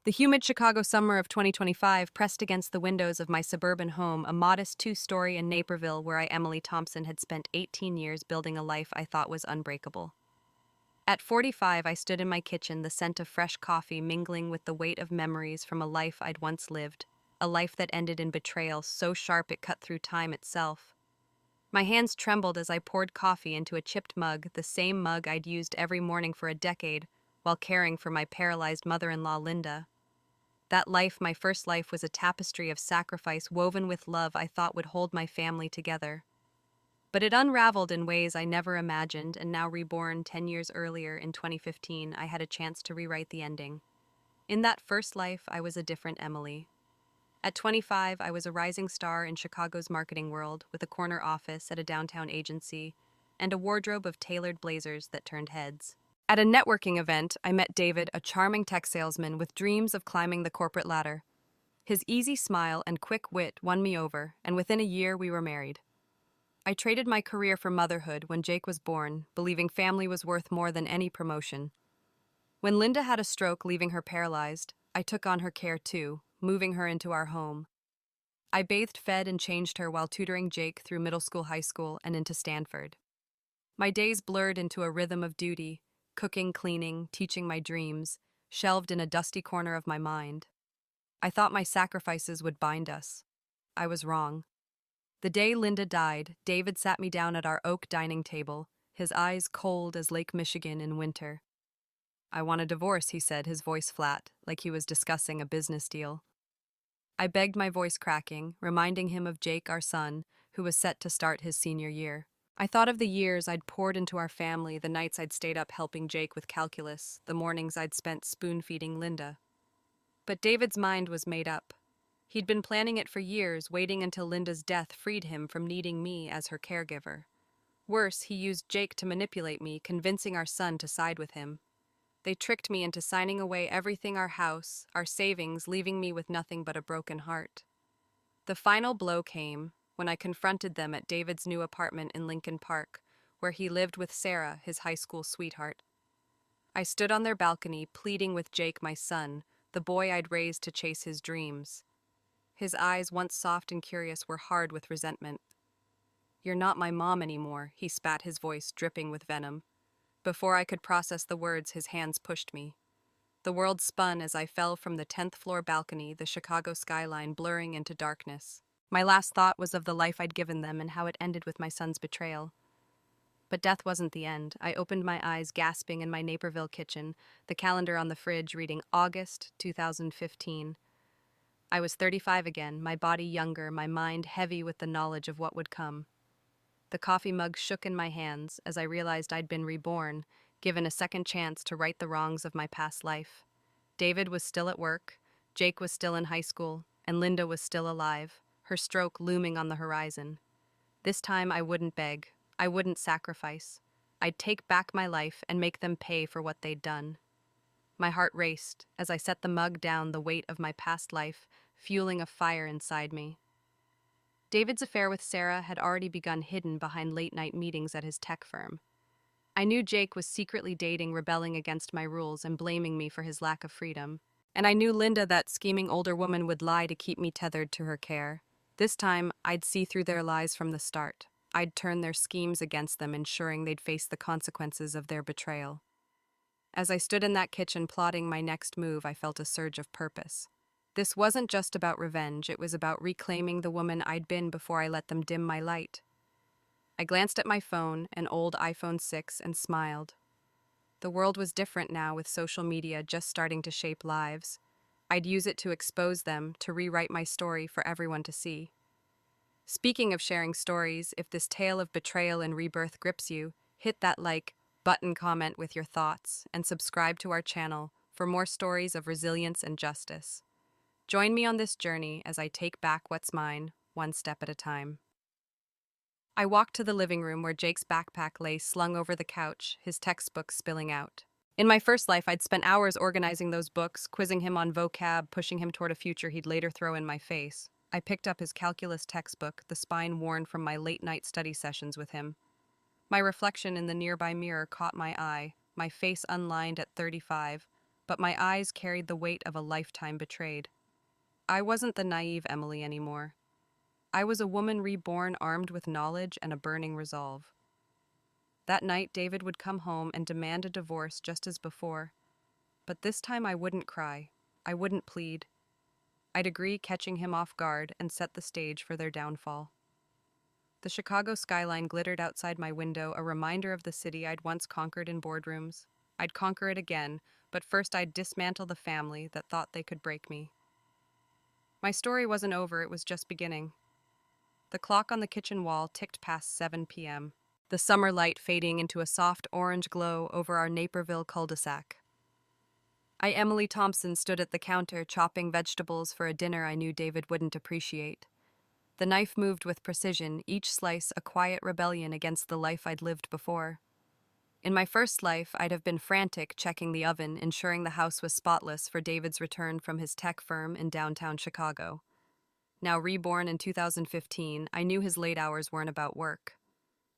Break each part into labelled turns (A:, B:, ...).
A: The humid Chicago summer of 2025 pressed against the windows of my suburban home, a modest two-story in Naperville where Emily Thompson had spent 18 years building a life I thought was unbreakable. At 45, I stood in my kitchen, the scent of fresh coffee mingling with the weight of memories from a life I'd once lived, a life that ended in betrayal so sharp it cut through time itself. My hands trembled as I poured coffee into a chipped mug, the same mug I'd used every morning for a decade, while caring for my paralyzed mother-in-law, Linda. That life, my first life, was a tapestry of sacrifice woven with love I thought would hold my family together. But it unraveled in ways I never imagined, and now reborn 10 years earlier in 2015, I had a chance to rewrite the ending. In that first life, I was a different Emily. At 25, I was a rising star in Chicago's marketing world, with a corner office at a downtown agency and a wardrobe of tailored blazers that turned heads. At a networking event, I met David, a charming tech salesman with dreams of climbing the corporate ladder. His easy smile and quick wit won me over, and within a year we were married. I traded my career for motherhood when Jake was born, believing family was worth more than any promotion. When Linda had a stroke, leaving her paralyzed, I took on her care too, moving her into our home. I bathed, fed, and changed her while tutoring Jake through middle school, high school, and into Stanford. My days blurred into a rhythm of duty, cooking, cleaning, teaching my dreams, shelved in a dusty corner of my mind. I thought my sacrifices would bind us. I was wrong. The day Linda died, David sat me down at our oak dining table, his eyes cold as Lake Michigan in winter. "I want a divorce," he said, his voice flat, like he was discussing a business deal. I begged, my voice cracking, reminding him of Jake, our son, who was set to start his senior year. I thought of the years I'd poured into our family, the nights I'd stayed up helping Jake with calculus, the mornings I'd spent spoon-feeding Linda. But David's mind was made up. He'd been planning it for years, waiting until Linda's death freed him from needing me as her caregiver. Worse, he used Jake to manipulate me, convincing our son to side with him. They tricked me into signing away everything, our house, our savings, leaving me with nothing but a broken heart. The final blow came when I confronted them at David's new apartment in Lincoln Park, where he lived with Sarah, his high school sweetheart. I stood on their balcony, pleading with Jake, my son, the boy I'd raised to chase his dreams. His eyes, once soft and curious, were hard with resentment. "You're not my mom anymore," he spat, his voice dripping with venom. Before I could process the words, his hands pushed me. The world spun as I fell from the 10th floor balcony, the Chicago skyline blurring into darkness. My last thought was of the life I'd given them and how it ended with my son's betrayal. But death wasn't the end. I opened my eyes, gasping, in my Naperville kitchen, the calendar on the fridge reading August 2015. I was 35 again, my body younger, my mind heavy with the knowledge of what would come. The coffee mug shook in my hands as I realized I'd been reborn, given a second chance to right the wrongs of my past life. David was still at work, Jake was still in high school, and Linda was still alive, her stroke looming on the horizon. This time I wouldn't beg, I wouldn't sacrifice. I'd take back my life and make them pay for what they'd done. My heart raced as I set the mug down, the weight of my past life fueling a fire inside me. David's affair with Sarah had already begun, hidden behind late-night meetings at his tech firm. I knew Jake was secretly dating, rebelling against my rules, and blaming me for his lack of freedom. And I knew Linda, that scheming older woman, would lie to keep me tethered to her care. This time, I'd see through their lies from the start. I'd turn their schemes against them, ensuring they'd face the consequences of their betrayal. As I stood in that kitchen plotting my next move, I felt a surge of purpose. This wasn't just about revenge, it was about reclaiming the woman I'd been before I let them dim my light. I glanced at my phone, an old iPhone 6, and smiled. The world was different now, with social media just starting to shape lives. I'd use it to expose them, to rewrite my story for everyone to see. Speaking of sharing stories, if this tale of betrayal and rebirth grips you, hit that like button, comment with your thoughts, and subscribe to our channel for more stories of resilience and justice. Join me on this journey as I take back what's mine, one step at a time. I walked to the living room where Jake's backpack lay slung over the couch, his textbooks spilling out. In my first life, I'd spent hours organizing those books, quizzing him on vocab, pushing him toward a future he'd later throw in my face. I picked up his calculus textbook, the spine worn from my late-night study sessions with him. My reflection in the nearby mirror caught my eye, my face unlined at 35, but my eyes carried the weight of a lifetime betrayed. I wasn't the naive Emily anymore. I was a woman reborn, armed with knowledge and a burning resolve. That night, David would come home and demand a divorce just as before. But this time I wouldn't cry. I wouldn't plead. I'd agree, catching him off guard, and set the stage for their downfall. The Chicago skyline glittered outside my window, a reminder of the city I'd once conquered in boardrooms. I'd conquer it again, but first I'd dismantle the family that thought they could break me. My story wasn't over, it was just beginning. The clock on the kitchen wall ticked past 7 p.m., the summer light fading into a soft orange glow over our Naperville cul-de-sac. Emily Thompson, stood at the counter chopping vegetables for a dinner I knew David wouldn't appreciate. The knife moved with precision, each slice a quiet rebellion against the life I'd lived before. In my first life, I'd have been frantic, checking the oven, ensuring the house was spotless for David's return from his tech firm in downtown Chicago. Now reborn in 2015, I knew his late hours weren't about work.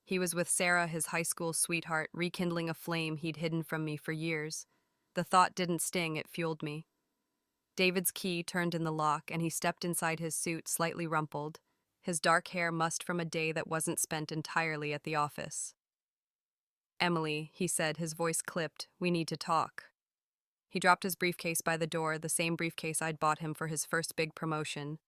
A: He was with Sarah, his high school sweetheart, rekindling a flame he'd hidden from me for years. The thought didn't sting, it fueled me. David's key turned in the lock, and he stepped inside his suit, slightly rumpled, his dark hair mussed from a day that wasn't spent entirely at the office. "Emily," he said, his voice clipped, "we need to talk." He dropped his briefcase by the door, the same briefcase I'd bought him for his first big promotion.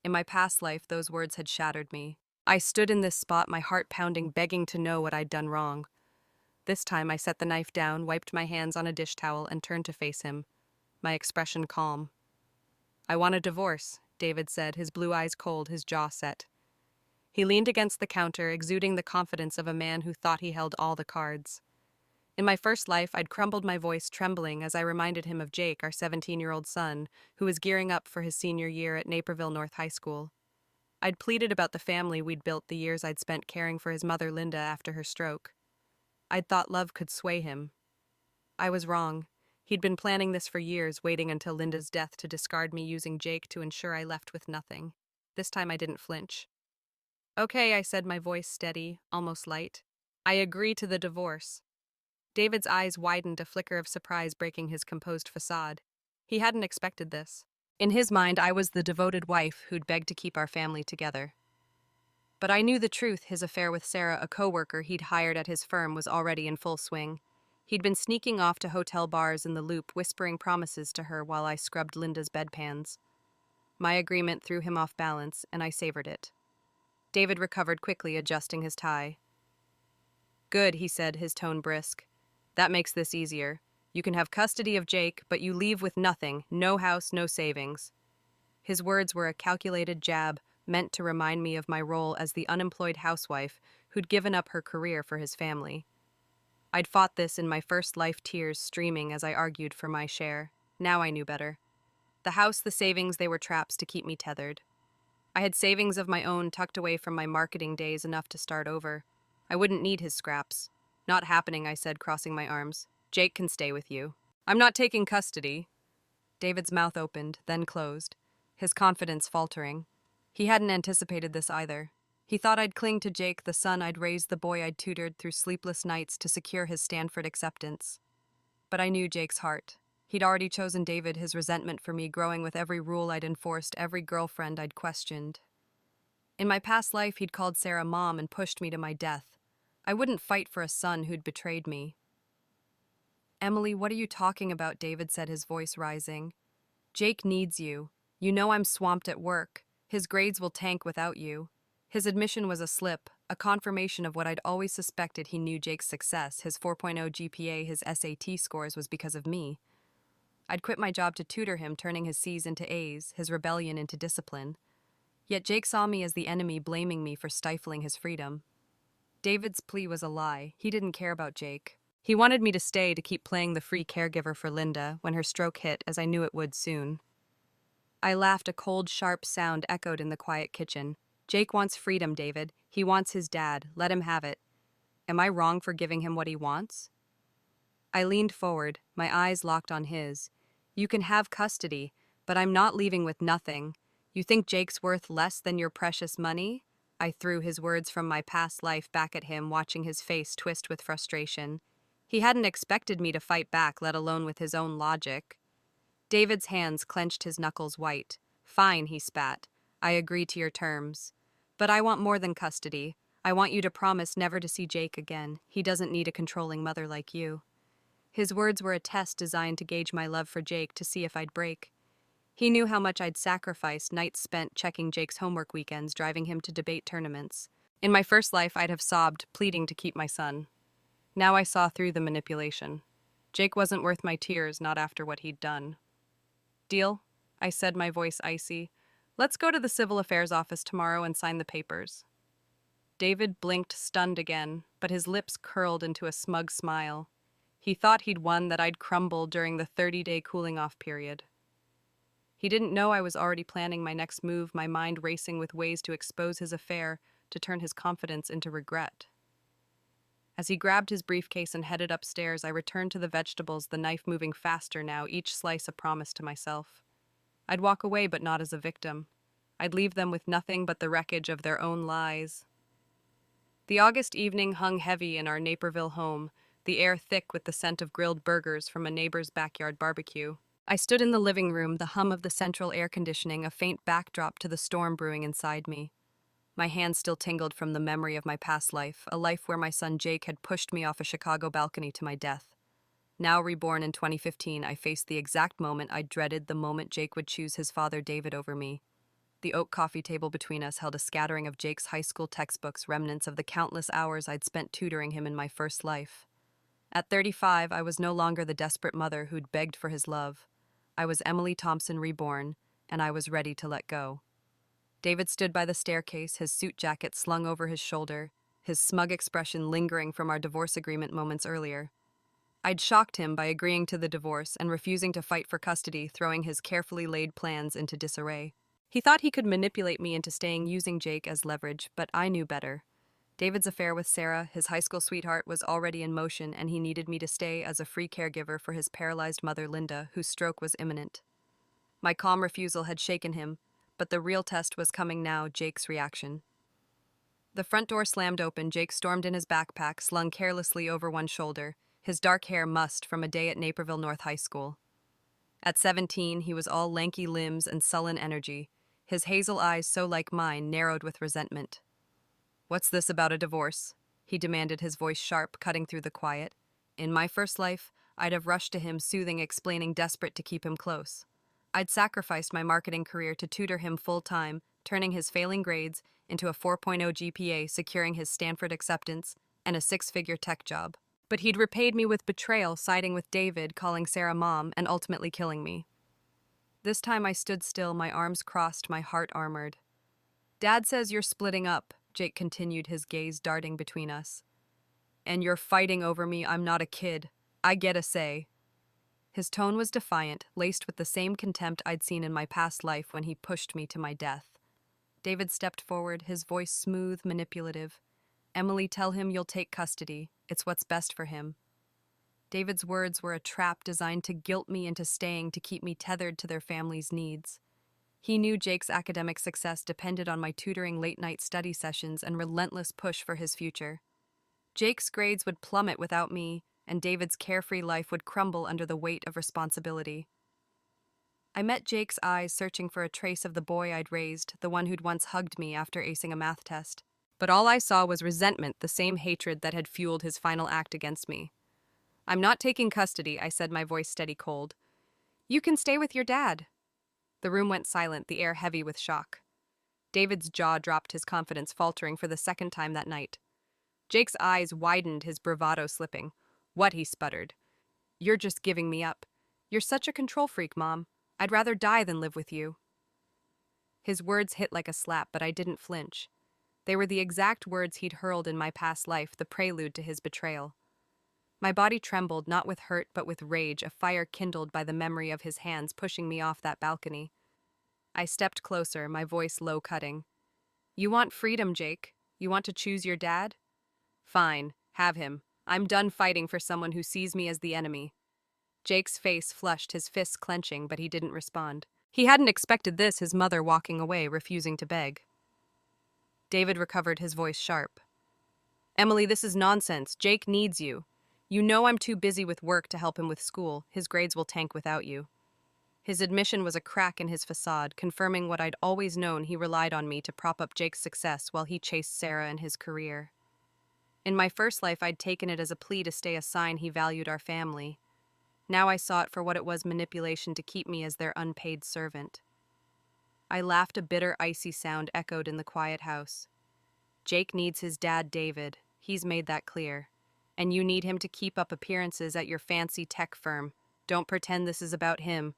A: In my past life, those words had shattered me. I stood in this spot, my heart pounding, begging to know what I'd done wrong. This time I set the knife down, wiped my hands on a dish towel, and turned to face him, my expression calm. "I want a divorce," David said, his blue eyes cold, his jaw set. He leaned against the counter, exuding the confidence of a man who thought he held all the cards. In my first life, I'd crumbled my voice, trembling as I reminded him of Jake, our 17-year-old son, who was gearing up for his senior year at Naperville North High School. I'd pleaded about the family we'd built, the years I'd spent caring for his mother Linda after her stroke. I'd thought love could sway him. I was wrong. He'd been planning this for years, waiting until Linda's death to discard me, using Jake to ensure I left with nothing. This time I didn't flinch. "Okay," I said, my voice steady, almost light. "I agree to the divorce." David's eyes widened, a flicker of surprise breaking his composed facade. He hadn't expected this. In his mind, I was the devoted wife who'd begged to keep our family together. But I knew the truth. His affair with Sarah, a coworker he'd hired at his firm, was already in full swing. He'd been sneaking off to hotel bars in the Loop, whispering promises to her while I scrubbed Linda's bedpans. My agreement threw him off balance, and I savored it. David recovered quickly, adjusting his tie. "Good," he said, his tone brisk. "That makes this easier. You can have custody of Jake, but you leave with nothing, no house, no savings." His words were a calculated jab, meant to remind me of my role as the unemployed housewife who'd given up her career for his family. I'd fought this in my first life, tears streaming as I argued for my share. Now I knew better. The house, the savings, they were traps to keep me tethered. I had savings of my own tucked away from my marketing days, enough to start over. I wouldn't need his scraps. "Not happening," I said, crossing my arms. "Jake can stay with you." "I'm not taking custody." David's mouth opened, then closed, his confidence faltering. He hadn't anticipated this either. He thought I'd cling to Jake, the son I'd raised, the boy I'd tutored through sleepless nights to secure his Stanford acceptance. But I knew Jake's heart. He'd already chosen David, his resentment for me growing with every rule I'd enforced, every girlfriend I'd questioned. In my past life, he'd called Sarah mom and pushed me to my death. I wouldn't fight for a son who'd betrayed me. "Emily, what are you talking about?" David said, his voice rising. "Jake needs you. You know I'm swamped at work. His grades will tank without you." His admission was a slip, a confirmation of what I'd always suspected. He knew Jake's success, his 4.0 GPA, his SAT scores, was because of me. I'd quit my job to tutor him, turning his C's into A's, his rebellion into discipline. Yet Jake saw me as the enemy, blaming me for stifling his freedom. David's plea was a lie. He didn't care about Jake. He wanted me to stay to keep playing the free caregiver for Linda when her stroke hit, as I knew it would soon. I laughed, a cold, sharp sound echoed in the quiet kitchen. "Jake wants freedom, David. He wants his dad. Let him have it." Am I wrong for giving him what he wants? I leaned forward, my eyes locked on his. "You can have custody, but I'm not leaving with nothing. You think Jake's worth less than your precious money?" I threw his words from my past life back at him, watching his face twist with frustration. He hadn't expected me to fight back, let alone with his own logic. David's hands clenched, his knuckles white. Fine, he spat. I agree to your terms. But I want more than custody. I want you to promise never to see Jake again. He doesn't need a controlling mother like you. His words were a test designed to gauge my love for Jake, to see if I'd break. He knew how much I'd sacrificed, nights spent checking Jake's homework, weekends driving him to debate tournaments. In my first life, I'd have sobbed, pleading to keep my son. Now I saw through the manipulation. Jake wasn't worth my tears, not after what he'd done. Deal? I said, my voice icy. Let's go to the civil affairs office tomorrow and sign the papers. David blinked, stunned again, but his lips curled into a smug smile. He thought he'd won, that I'd crumbled during the 30-day cooling-off period. He didn't know I was already planning my next move, my mind racing with ways to expose his affair, to turn his confidence into regret. As he grabbed his briefcase and headed upstairs, I returned to the vegetables, the knife moving faster now, each slice a promise to myself. I'd walk away, but not as a victim. I'd leave them with nothing but the wreckage of their own lies. The August evening hung heavy in our Naperville home, the air thick with the scent of grilled burgers from a neighbor's backyard barbecue. I stood in the living room, the hum of the central air conditioning a faint backdrop to the storm brewing inside me. My hands still tingled from the memory of my past life, a life where my son Jake had pushed me off a Chicago balcony to my death. Now reborn in 2015, I faced the exact moment I dreaded, the moment Jake would choose his father David over me. The oak coffee table between us held a scattering of Jake's high school textbooks, remnants of the countless hours I'd spent tutoring him in my first life. At 35, I was no longer the desperate mother who'd begged for his love. I was Emily Thompson reborn, and I was ready to let go. David stood by the staircase, his suit jacket slung over his shoulder, his smug expression lingering from our divorce agreement moments earlier. I'd shocked him by agreeing to the divorce and refusing to fight for custody, throwing his carefully laid plans into disarray. He thought he could manipulate me into staying, using Jake as leverage, but I knew better. David's affair with Sarah, his high school sweetheart, was already in motion, and he needed me to stay as a free caregiver for his paralyzed mother, Linda, whose stroke was imminent. My calm refusal had shaken him, but the real test was coming now, Jake's reaction. The front door slammed open. Jake stormed in, his backpack slung carelessly over one shoulder, his dark hair mussed from a day at Naperville North High School. At 17, he was all lanky limbs and sullen energy, his hazel eyes, so like mine, narrowed with resentment. "What's this about a divorce?" he demanded, his voice sharp, cutting through the quiet. In my first life, I'd have rushed to him, soothing, explaining, desperate to keep him close. I'd sacrificed my marketing career to tutor him full-time, turning his failing grades into a 4.0 GPA, securing his Stanford acceptance, and a six-figure tech job. But he'd repaid me with betrayal, siding with David, calling Sarah mom, and ultimately killing me. This time I stood still, my arms crossed, my heart armored. "Dad says you're splitting up," Jake continued, his gaze darting between us. "And you're fighting over me. I'm not a kid. I get a say." His tone was defiant, laced with the same contempt I'd seen in my past life when he pushed me to my death. David stepped forward, his voice smooth, manipulative. "Emily, tell him you'll take custody. It's what's best for him." David's words were a trap designed to guilt me into staying, to keep me tethered to their family's needs. He knew Jake's academic success depended on my tutoring, late-night study sessions, and relentless push for his future. Jake's grades would plummet without me, and David's carefree life would crumble under the weight of responsibility. I met Jake's eyes, searching for a trace of the boy I'd raised, the one who'd once hugged me after acing a math test. But all I saw was resentment, the same hatred that had fueled his final act against me. "I'm not taking custody," I said, my voice steady cold. "You can stay with your dad." The room went silent, the air heavy with shock. David's jaw dropped, his confidence faltering for the second time that night. Jake's eyes widened, his bravado slipping. "What?" he sputtered. "You're just giving me up. You're such a control freak, Mom. I'd rather die than live with you." His words hit like a slap, but I didn't flinch. They were the exact words he'd hurled in my past life, the prelude to his betrayal. My body trembled, not with hurt but with rage, a fire kindled by the memory of his hands pushing me off that balcony. I stepped closer, my voice low-cutting. "You want freedom, Jake? You want to choose your dad? Fine, have him. I'm done fighting for someone who sees me as the enemy." Jake's face flushed, his fists clenching, but he didn't respond. He hadn't expected this, his mother walking away, refusing to beg. David recovered, his voice sharp. "Emily, this is nonsense. Jake needs you. You know I'm too busy with work to help him with school. His grades will tank without you. His admission was a crack in his facade, confirming what I'd always known: he relied on me to prop up Jake's success while he chased Sarah and his career. In my first life, I'd taken it as a plea to stay, a sign he valued our family. Now I saw it for what it was: manipulation to keep me as their unpaid servant. I laughed. A bitter, icy sound echoed in the quiet house. Jake needs his dad, David. He's made that clear. And you need him to keep up appearances at your fancy tech firm. Don't pretend this is about him.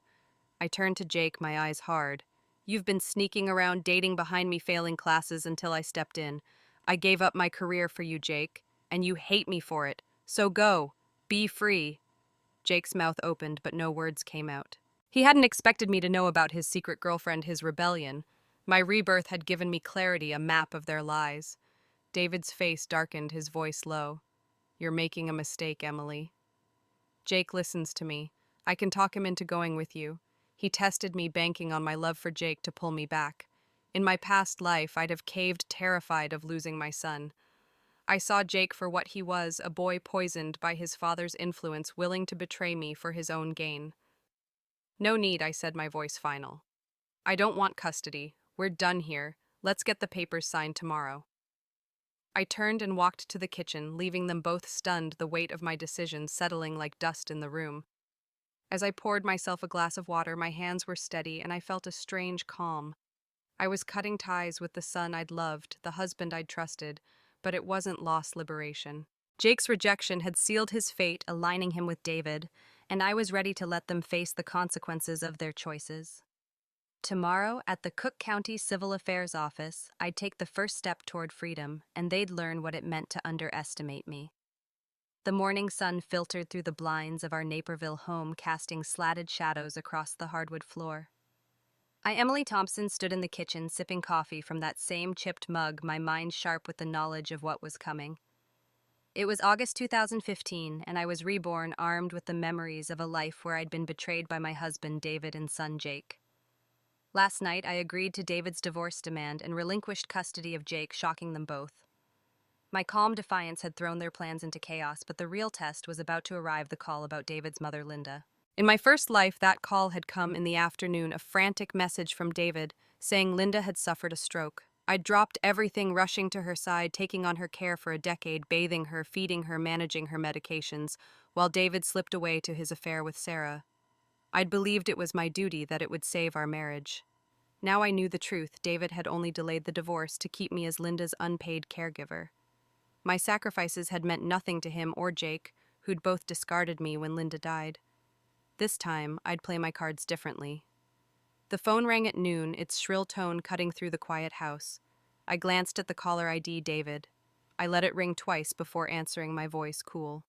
A: I turned to Jake, my eyes hard. You've been sneaking around, dating behind me, failing classes until I stepped in. I gave up my career for you, Jake, and you hate me for it. So go. Be free. Jake's mouth opened, but no words came out. He hadn't expected me to know about his secret girlfriend, his rebellion. My rebirth had given me clarity, a map of their lies. David's face darkened, his voice low. You're making a mistake, Emily. Jake listens to me. I can talk him into going with you. He tested me, banking on my love for Jake to pull me back. In my past life, I'd have caved, terrified of losing my son. I saw Jake for what he was, a boy poisoned by his father's influence, willing to betray me for his own gain. No need, I said, my voice final. I don't want custody. We're done here. Let's get the papers signed tomorrow. I turned and walked to the kitchen, leaving them both stunned, the weight of my decision settling like dust in the room. As I poured myself a glass of water, my hands were steady and I felt a strange calm. I was cutting ties with the son I'd loved, the husband I'd trusted, but it wasn't lost liberation. Jake's rejection had sealed his fate, aligning him with David, and I was ready to let them face the consequences of their choices. Tomorrow, at the Cook County Civil Affairs Office, I'd take the first step toward freedom, and they'd learn what it meant to underestimate me. The morning sun filtered through the blinds of our Naperville home, casting slatted shadows across the hardwood floor. Emily Thompson, stood in the kitchen, sipping coffee from that same chipped mug, my mind sharp with the knowledge of what was coming. It was August 2015, and I was reborn, armed with the memories of a life where I'd been betrayed by my husband, David, and son, Jake. Last night, I agreed to David's divorce demand and relinquished custody of Jake, shocking them both. My calm defiance had thrown their plans into chaos, but the real test was about to arrive: the call about David's mother, Linda. In my first life, that call had come in the afternoon, a frantic message from David saying Linda had suffered a stroke. I'd dropped everything, rushing to her side, taking on her care for a decade, bathing her, feeding her, managing her medications, while David slipped away to his affair with Sarah. I'd believed it was my duty, that it would save our marriage. Now I knew the truth. David had only delayed the divorce to keep me as Linda's unpaid caregiver. My sacrifices had meant nothing to him or Jake, who'd both discarded me when Linda died. This time, I'd play my cards differently. The phone rang at noon, its shrill tone cutting through the quiet house. I glanced at the caller ID, David. I let it ring twice before answering, my voice cool.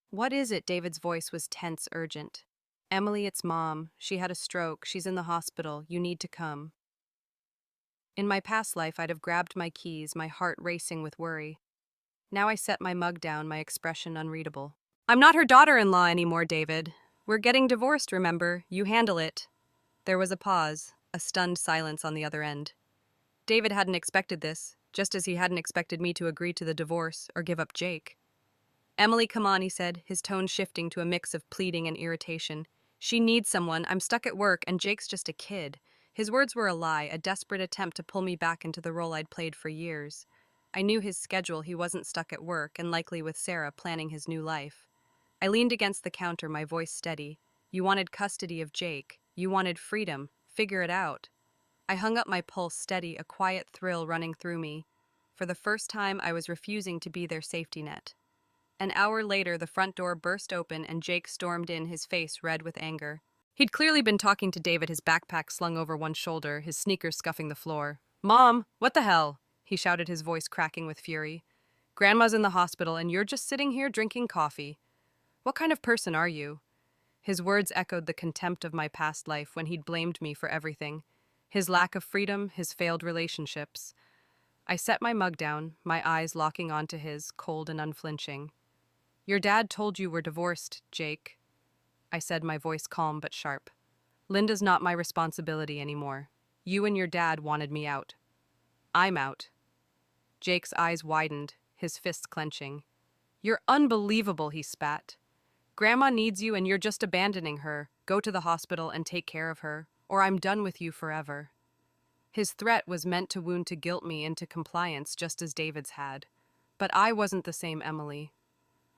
A: What is it? David's voice was tense, urgent. Emily, it's Mom. She had a stroke. She's in the hospital. You need to come. In my past life, I'd have grabbed my keys, my heart racing with worry. Now I set my mug down, my expression unreadable. I'm not her daughter-in-law anymore, David. We're getting divorced, remember? You handle it. There was a pause, a stunned silence on the other end. David hadn't expected this, just as he hadn't expected me to agree to the divorce or give up Jake. Emily, come on, he said, his tone shifting to a mix of pleading and irritation. She needs someone. I'm stuck at work, and Jake's just a kid. His words were a lie, a desperate attempt to pull me back into the role I'd played for years. I knew his schedule. He wasn't stuck at work, and likely with Sarah, planning his new life. I leaned against the counter, my voice steady. You wanted custody of Jake. You wanted freedom. Figure it out. I hung up, my pulse steady, a quiet thrill running through me. For the first time, I was refusing to be their safety net. An hour later, the front door burst open and Jake stormed in, his face red with anger. He'd clearly been talking to David, his backpack slung over one shoulder, his sneakers scuffing the floor. Mom, what the hell? He shouted, his voice cracking with fury. Grandma's in the hospital and you're just sitting here drinking coffee. What kind of person are you? His words echoed the contempt of my past life when he'd blamed me for everything. His lack of freedom, his failed relationships. I set my mug down, my eyes locking onto his, cold and unflinching. Your dad told you we're divorced, Jake. I said, my voice calm but sharp. Linda's not my responsibility anymore. You and your dad wanted me out. I'm out. Jake's eyes widened, his fists clenching. You're unbelievable, he spat. Grandma needs you and you're just abandoning her. Go to the hospital and take care of her, or I'm done with you forever. His threat was meant to wound to guilt me into compliance just as David's had. But I wasn't the same Emily.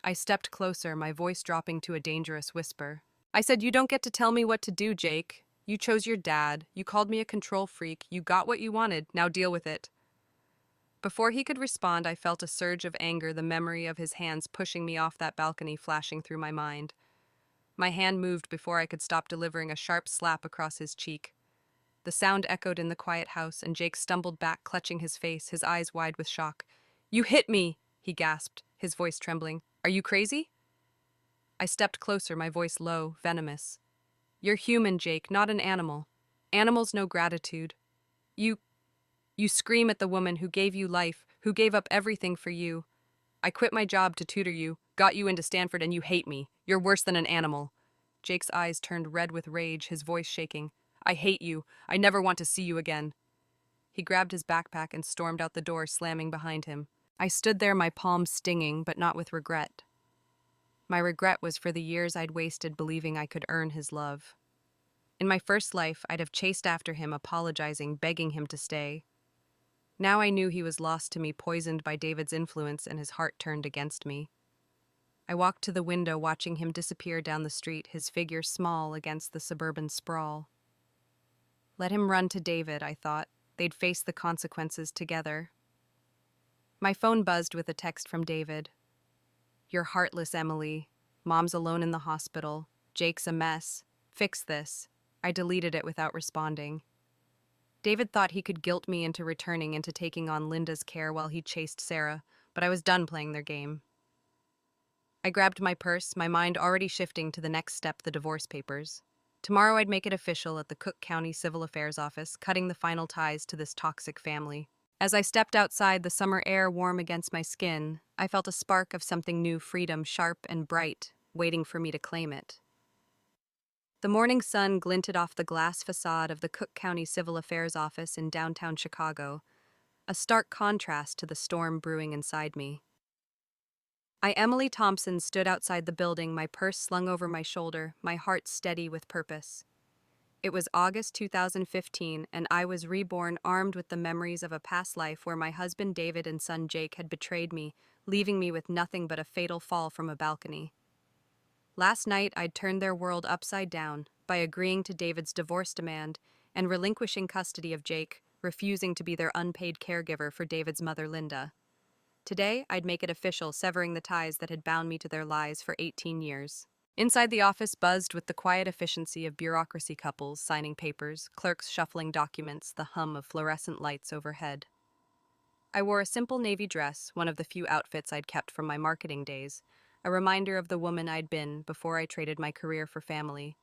A: I stepped closer, my voice dropping to a dangerous whisper. I said, "You don't get to tell me what to do, Jake. You chose your dad. You called me a control freak. You got what you wanted. Now deal with it." Before he could respond, I felt a surge of anger, the memory of his hands pushing me off that balcony flashing through my mind. My hand moved before I could stop delivering a sharp slap across his cheek. The sound echoed in the quiet house, and Jake stumbled back, clutching his face, his eyes wide with shock. "You hit me!" he gasped, his voice trembling. "Are you crazy?" I stepped closer, my voice low, venomous. "You're human, Jake, not an animal. Animals know gratitude. You scream at the woman who gave you life, who gave up everything for you. I quit my job to tutor you, got you into Stanford, and you hate me. You're worse than an animal." Jake's eyes turned red with rage, his voice shaking. "I hate you. I never want to see you again." He grabbed his backpack and stormed out the door, slamming behind him. I stood there, my palms stinging, but not with regret. My regret was for the years I'd wasted believing I could earn his love. In my first life, I'd have chased after him, apologizing, begging him to stay. Now I knew he was lost to me, poisoned by David's influence, and his heart turned against me. I walked to the window, watching him disappear down the street, his figure small against the suburban sprawl. Let him run to David, I thought. They'd face the consequences together. My phone buzzed with a text from David. "You're heartless, Emily. Mom's alone in the hospital. Jake's a mess. Fix this." I deleted it without responding. David thought he could guilt me into returning, into taking on Linda's care while he chased Sarah, but I was done playing their game. I grabbed my purse, my mind already shifting to the next step, the divorce papers. Tomorrow I'd make it official at the Cook County Civil Affairs Office, cutting the final ties to this toxic family. As I stepped outside, the summer air warm against my skin, I felt a spark of something new, freedom, sharp and bright, waiting for me to claim it. The morning sun glinted off the glass facade of the Cook County Civil Affairs Office in downtown Chicago, a stark contrast to the storm brewing inside me. Emily Thompson, stood outside the building, my purse slung over my shoulder, my heart steady with purpose. It was August 2015, and I was reborn, armed with the memories of a past life where my husband David and son Jake had betrayed me, leaving me with nothing but a fatal fall from a balcony. Last night, I'd turned their world upside down by agreeing to David's divorce demand and relinquishing custody of Jake, refusing to be their unpaid caregiver for David's mother, Linda. Today, I'd make it official, severing the ties that had bound me to their lies for 18 years. Inside the office buzzed with the quiet efficiency of bureaucracy, couples signing papers, clerks shuffling documents, the hum of fluorescent lights overhead. I wore a simple navy dress, one of the few outfits I'd kept from my marketing days, a reminder of the woman I'd been before I traded my career for family.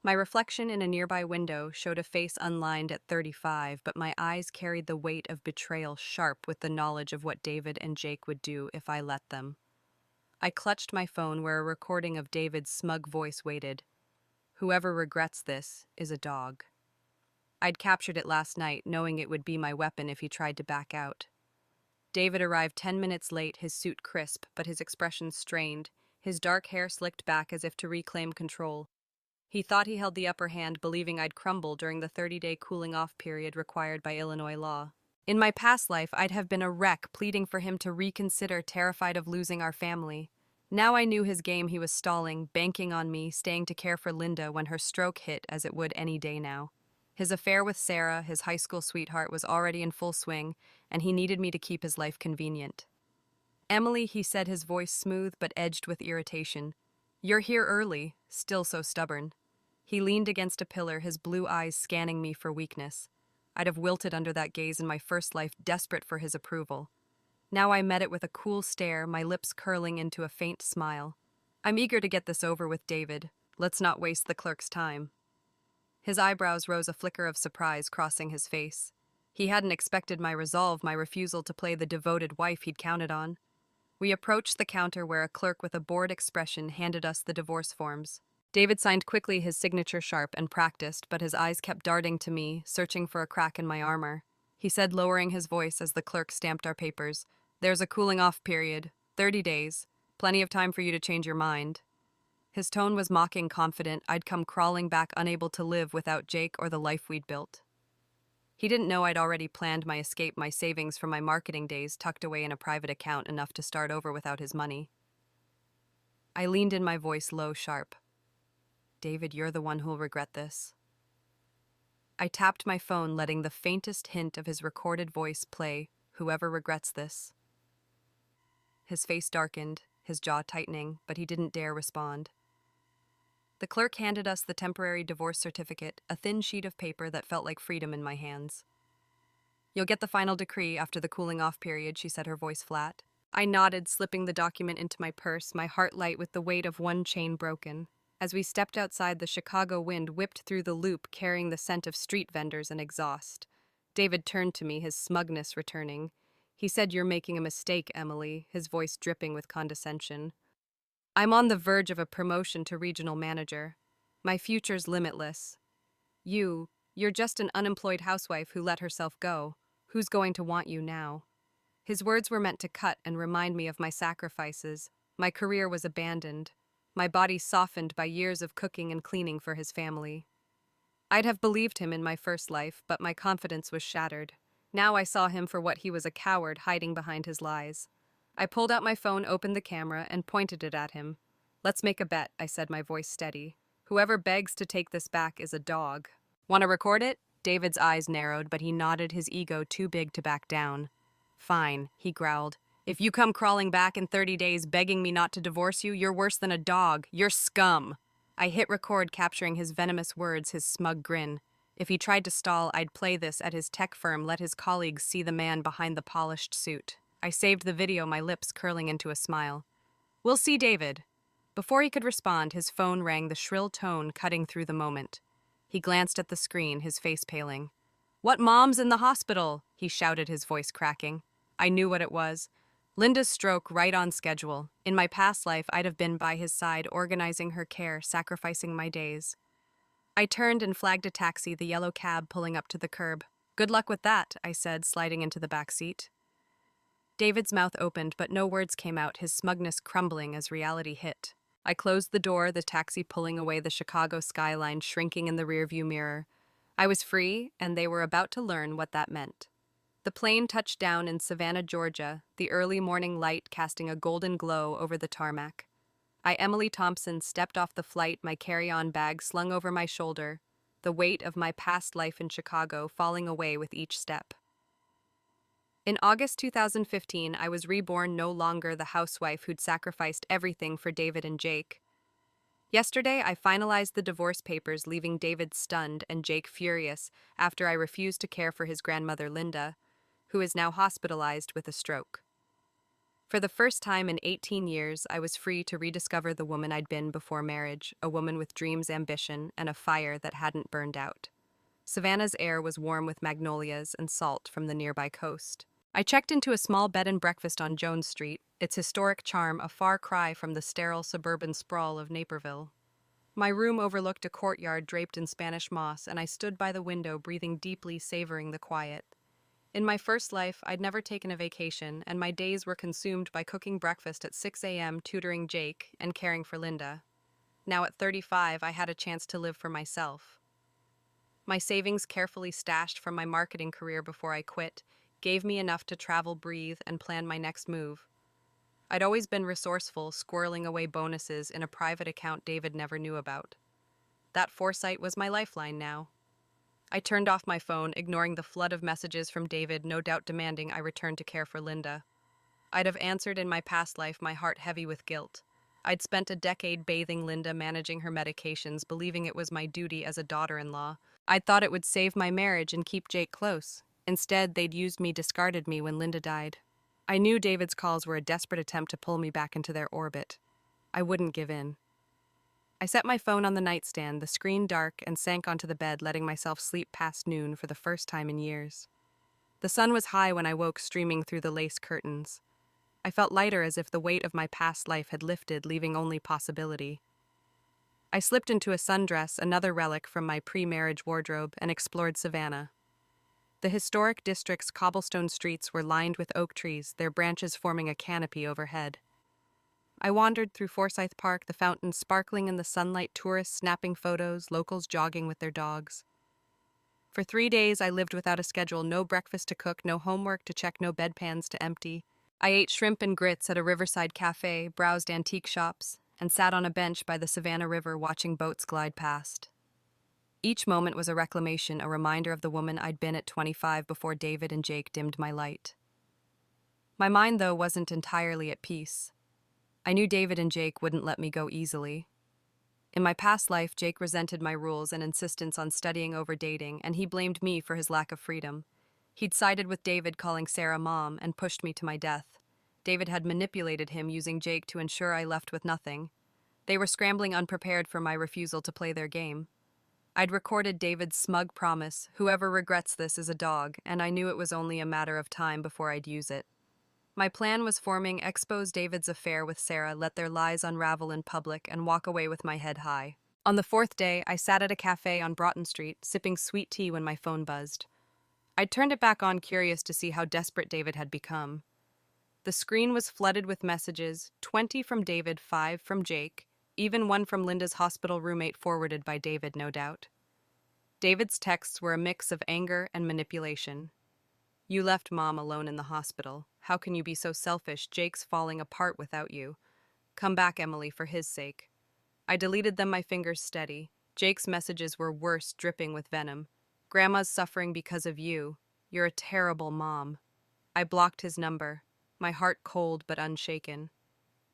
A: My reflection in a nearby window showed a face unlined at 35, but my eyes carried the weight of betrayal, sharp with the knowledge of what David and Jake would do if I let them. I clutched my phone where a recording of David's smug voice waited. "Whoever regrets this is a dog." I'd captured it last night, knowing it would be my weapon if he tried to back out. David arrived 10 minutes late, his suit crisp, but his expression strained, his dark hair slicked back as if to reclaim control. He thought he held the upper hand, believing I'd crumble during the 30-day cooling-off period required by Illinois law. In my past life, I'd have been a wreck, pleading for him to reconsider, terrified of losing our family. Now I knew his game. He was stalling, banking on me, staying to care for Linda when her stroke hit, as it would any day now. His affair with Sarah, his high school sweetheart, was already in full swing, and he needed me to keep his life convenient. "Emily," he said, his voice smooth but edged with irritation. "You're here early, still so stubborn." He leaned against a pillar, his blue eyes scanning me for weakness. I'd have wilted under that gaze in my first life, desperate for his approval. Now I met it with a cool stare, my lips curling into a faint smile. "I'm eager to get this over with, David. Let's not waste the clerk's time." His eyebrows rose, a flicker of surprise crossing his face. He hadn't expected my resolve, my refusal to play the devoted wife he'd counted on. We approached the counter where a clerk with a bored expression handed us the divorce forms. David signed quickly, his signature sharp and practiced, but his eyes kept darting to me, searching for a crack in my armor. He said, lowering his voice as the clerk stamped our papers, "There's a cooling-off period, 30 days. Plenty of time for you to change your mind. His tone was mocking, confident I'd come crawling back unable to live without Jake or the life we'd built. He didn't know I'd already planned my escape, my savings from my marketing days tucked away in a private account, enough to start over without his money. I leaned in, my voice low, sharp. David, you're the one who'll regret this. I tapped my phone, letting the faintest hint of his recorded voice play. Whoever regrets this. His face darkened, his jaw tightening, but he didn't dare respond. The clerk handed us the temporary divorce certificate, a thin sheet of paper that felt like freedom in my hands. You'll get the final decree after the cooling-off period, she said, her voice flat. I nodded, slipping the document into my purse, my heart light with the weight of one chain broken. As we stepped outside, the Chicago wind whipped through the loop, carrying the scent of street vendors and exhaust. David turned to me, his smugness returning. He said, "You're making a mistake, Emily," his voice dripping with condescension. "I'm on the verge of a promotion to regional manager. My future's limitless. You're just an unemployed housewife who let herself go. Who's going to want you now?" His words were meant to cut and remind me of my sacrifices. My career was abandoned. My body softened by years of cooking and cleaning for his family. I'd have believed him in my first life, but my confidence was shattered. Now I saw him for what he was, a coward hiding behind his lies. I pulled out my phone, opened the camera, and pointed it at him. "Let's make a bet," I said, my voice steady. "Whoever begs to take this back is a dog." "Want to record it?" David's eyes narrowed, but he nodded, his ego too big to back down. "Fine," he growled. "If you come crawling back in 30 days begging me not to divorce you, you're worse than a dog. You're scum." I hit record, capturing his venomous words, his smug grin. If he tried to stall, I'd play this at his tech firm, let his colleagues see the man behind the polished suit. I saved the video, my lips curling into a smile. "We'll see, David." Before he could respond, his phone rang, the shrill tone cutting through the moment. He glanced at the screen, his face paling. "What mom's in the hospital?" he shouted, his voice cracking. I knew what it was. Linda's stroke, right on schedule. In my past life, I'd have been by his side, organizing her care, sacrificing my days. I turned and flagged a taxi, the yellow cab pulling up to the curb. "Good luck with that," I said, sliding into the back seat. David's mouth opened, but no words came out, his smugness crumbling as reality hit. I closed the door, the taxi pulling away, the Chicago skyline shrinking in the rearview mirror. I was free, and they were about to learn what that meant. The plane touched down in Savannah, Georgia, the early morning light casting a golden glow over the tarmac. I, Emily Thompson, stepped off the flight, my carry-on bag slung over my shoulder, the weight of my past life in Chicago falling away with each step. In August 2015, I was reborn, no longer the housewife who'd sacrificed everything for David and Jake. Yesterday, I finalized the divorce papers, leaving David stunned and Jake furious after I refused to care for his grandmother, Linda, who is now hospitalized with a stroke. For the first time in 18 years, I was free to rediscover the woman I'd been before marriage, a woman with dreams, ambition, and a fire that hadn't burned out. Savannah's air was warm with magnolias and salt from the nearby coast. I checked into a small bed and breakfast on Jones Street, its historic charm a far cry from the sterile suburban sprawl of Naperville. My room overlooked a courtyard draped in Spanish moss, and I stood by the window, breathing deeply, savoring the quiet. In my first life, I'd never taken a vacation, and my days were consumed by cooking breakfast at 6 a.m., tutoring Jake, and caring for Linda. Now at 35, I had a chance to live for myself. My savings, carefully stashed from my marketing career before I quit, gave me enough to travel, breathe, and plan my next move. I'd always been resourceful, squirreling away bonuses in a private account David never knew about. That foresight was my lifeline now. I turned off my phone, ignoring the flood of messages from David, no doubt demanding I return to care for Linda. I'd have answered in my past life, my heart heavy with guilt. I'd spent a decade bathing Linda, managing her medications, believing it was my duty as a daughter-in-law. I'd thought it would save my marriage and keep Jake close. Instead, they'd used me, discarded me when Linda died. I knew David's calls were a desperate attempt to pull me back into their orbit. I wouldn't give in. I set my phone on the nightstand, the screen dark, and sank onto the bed, letting myself sleep past noon for the first time in years. The sun was high when I woke, streaming through the lace curtains. I felt lighter, as if the weight of my past life had lifted, leaving only possibility. I slipped into a sundress, another relic from my pre-marriage wardrobe, and explored Savannah. The historic district's cobblestone streets were lined with oak trees, their branches forming a canopy overhead. I wandered through Forsyth Park, the fountains sparkling in the sunlight, tourists snapping photos, locals jogging with their dogs. For 3 days, I lived without a schedule, no breakfast to cook, no homework to check, no bedpans to empty. I ate shrimp and grits at a riverside cafe, browsed antique shops, and sat on a bench by the Savannah River watching boats glide past. Each moment was a reclamation, a reminder of the woman I'd been at 25 before David and Jake dimmed my light. My mind, though, wasn't entirely at peace. I knew David and Jake wouldn't let me go easily. In my past life, Jake resented my rules and insistence on studying over dating, and he blamed me for his lack of freedom. He'd sided with David, calling Sarah mom, and pushed me to my death. David had manipulated him, using Jake to ensure I left with nothing. They were scrambling unprepared for my refusal to play their game. I'd recorded David's smug promise, "Whoever regrets this is a dog," and I knew it was only a matter of time before I'd use it. My plan was forming: expose David's affair with Sarah, let their lies unravel in public, and walk away with my head high. On the fourth day, I sat at a cafe on Broughton Street, sipping sweet tea when my phone buzzed. I'd turned it back on, curious to see how desperate David had become. The screen was flooded with messages, 20 from David, 5 from Jake, even one from Linda's hospital roommate, forwarded by David, no doubt. David's texts were a mix of anger and manipulation. "You left Mom alone in the hospital. How can you be so selfish? Jake's falling apart without you. Come back, Emily, for his sake." I deleted them, my fingers steady. Jake's messages were worse, dripping with venom. "Grandma's suffering because of you. You're a terrible mom." I blocked his number, my heart cold but unshaken.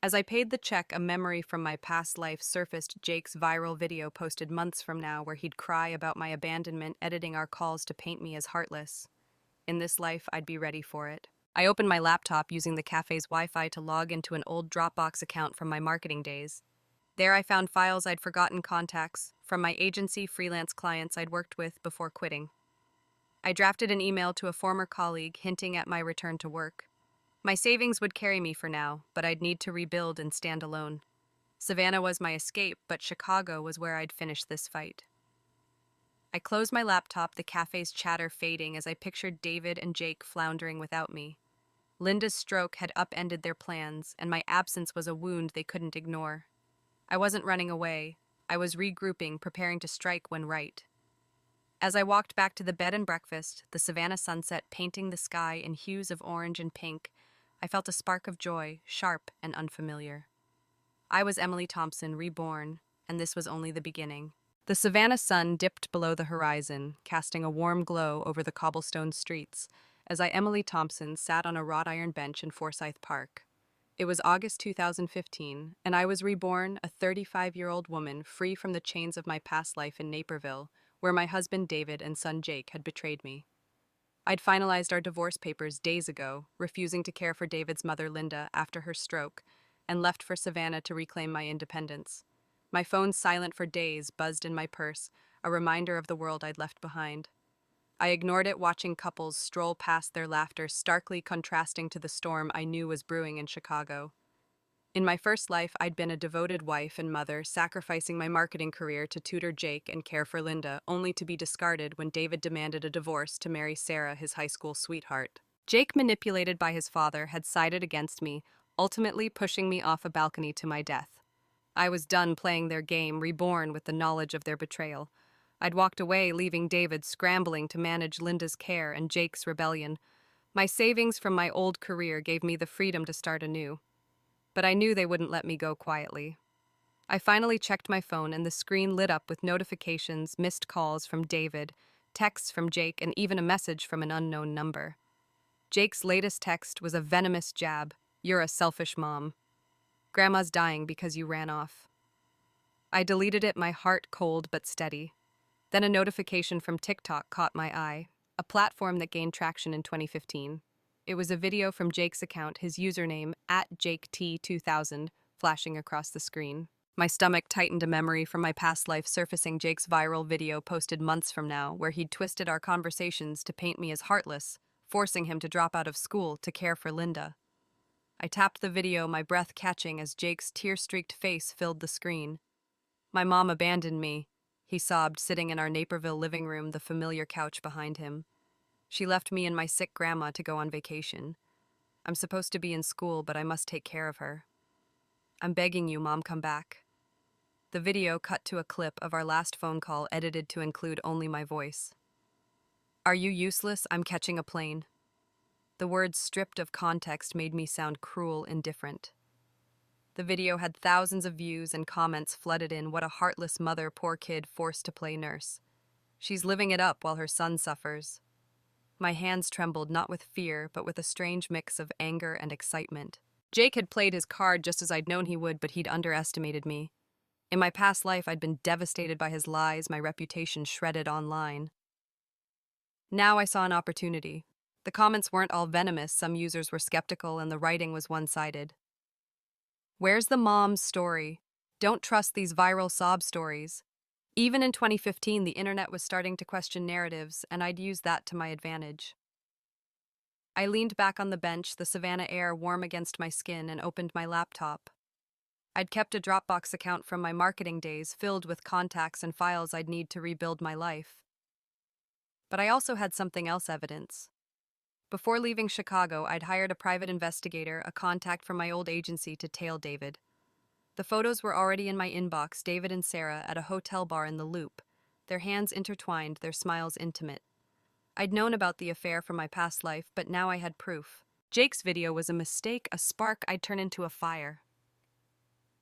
A: As I paid the check, a memory from my past life surfaced: Jake's viral video posted months from now, where he'd cry about my abandonment, editing our calls to paint me as heartless. In this life, I'd be ready for it. I opened my laptop, using the cafe's Wi-Fi to log into an old Dropbox account from my marketing days. There I found files I'd forgotten, contacts from my agency, freelance clients I'd worked with before quitting. I drafted an email to a former colleague, hinting at my return to work. My savings would carry me for now, but I'd need to rebuild and stand alone. Savannah was my escape, but Chicago was where I'd finish this fight. I closed my laptop, the cafe's chatter fading as I pictured David and Jake floundering without me. Linda's stroke had upended their plans, and my absence was a wound they couldn't ignore. I wasn't running away. I was regrouping, preparing to strike when right. As I walked back to the bed and breakfast, the Savannah sunset painting the sky in hues of orange and pink, I felt a spark of joy, sharp and unfamiliar. I was Emily Thompson, reborn, and this was only the beginning. The Savannah sun dipped below the horizon, casting a warm glow over the cobblestone streets, as Emily Thompson sat on a wrought iron bench in Forsyth Park. It was August 2015, and I was reborn, a 35-year-old woman free from the chains of my past life in Naperville, where my husband David and son Jake had betrayed me. I'd finalized our divorce papers days ago, refusing to care for David's mother Linda after her stroke, and left for Savannah to reclaim my independence. My phone, silent for days, buzzed in my purse, a reminder of the world I'd left behind. I ignored it, watching couples stroll past, their laughter starkly contrasting to the storm I knew was brewing in Chicago. In my first life, I'd been a devoted wife and mother, sacrificing my marketing career to tutor Jake and care for Linda, only to be discarded when David demanded a divorce to marry Sarah, his high school sweetheart. Jake, manipulated by his father, had sided against me, ultimately pushing me off a balcony to my death. I was done playing their game, reborn with the knowledge of their betrayal. I'd walked away, leaving David scrambling to manage Linda's care and Jake's rebellion. My savings from my old career gave me the freedom to start anew. But I knew they wouldn't let me go quietly. I finally checked my phone, and the screen lit up with notifications, missed calls from David, texts from Jake, and even a message from an unknown number. Jake's latest text was a venomous jab: "You're a selfish mom. Grandma's dying because you ran off." I deleted it, my heart cold but steady. Then a notification from TikTok caught my eye, a platform that gained traction in 2015. It was a video from Jake's account, his username @JakeT2000, flashing across the screen. My stomach tightened, a memory from my past life surfacing: Jake's viral video posted months from now, where he'd twisted our conversations to paint me as heartless, forcing him to drop out of school to care for Linda. I tapped the video, my breath catching as Jake's tear-streaked face filled the screen. "My mom abandoned me," he sobbed, sitting in our Naperville living room, the familiar couch behind him. "She left me and my sick grandma to go on vacation. I'm supposed to be in school, but I must take care of her." I'm begging you, Mom, come back. The video cut to a clip of our last phone call edited to include only my voice. Are you useless? I'm catching a plane. The words stripped of context made me sound cruel and indifferent. The video had thousands of views and comments flooded in. What a heartless mother, poor kid forced to play nurse. She's living it up while her son suffers. My hands trembled not with fear, but with a strange mix of anger and excitement. Jake had played his card just as I'd known he would, but he'd underestimated me. In my past life, I'd been devastated by his lies, my reputation shredded online. Now I saw an opportunity. The comments weren't all venomous, some users were skeptical, and the writing was one-sided. Where's the mom's story? Don't trust these viral sob stories. Even in 2015, the internet was starting to question narratives, and I'd use that to my advantage. I leaned back on the bench, the Savannah air warm against my skin, and opened my laptop. I'd kept a Dropbox account from my marketing days filled with contacts and files I'd need to rebuild my life. But I also had something else evidence. Before leaving Chicago, I'd hired a private investigator, a contact from my old agency, to tail David. The photos were already in my inbox, David and Sarah at a hotel bar in the Loop, their hands intertwined, their smiles intimate. I'd known about the affair from my past life, but now I had proof. Jake's video was a mistake, a spark I'd turn into a fire.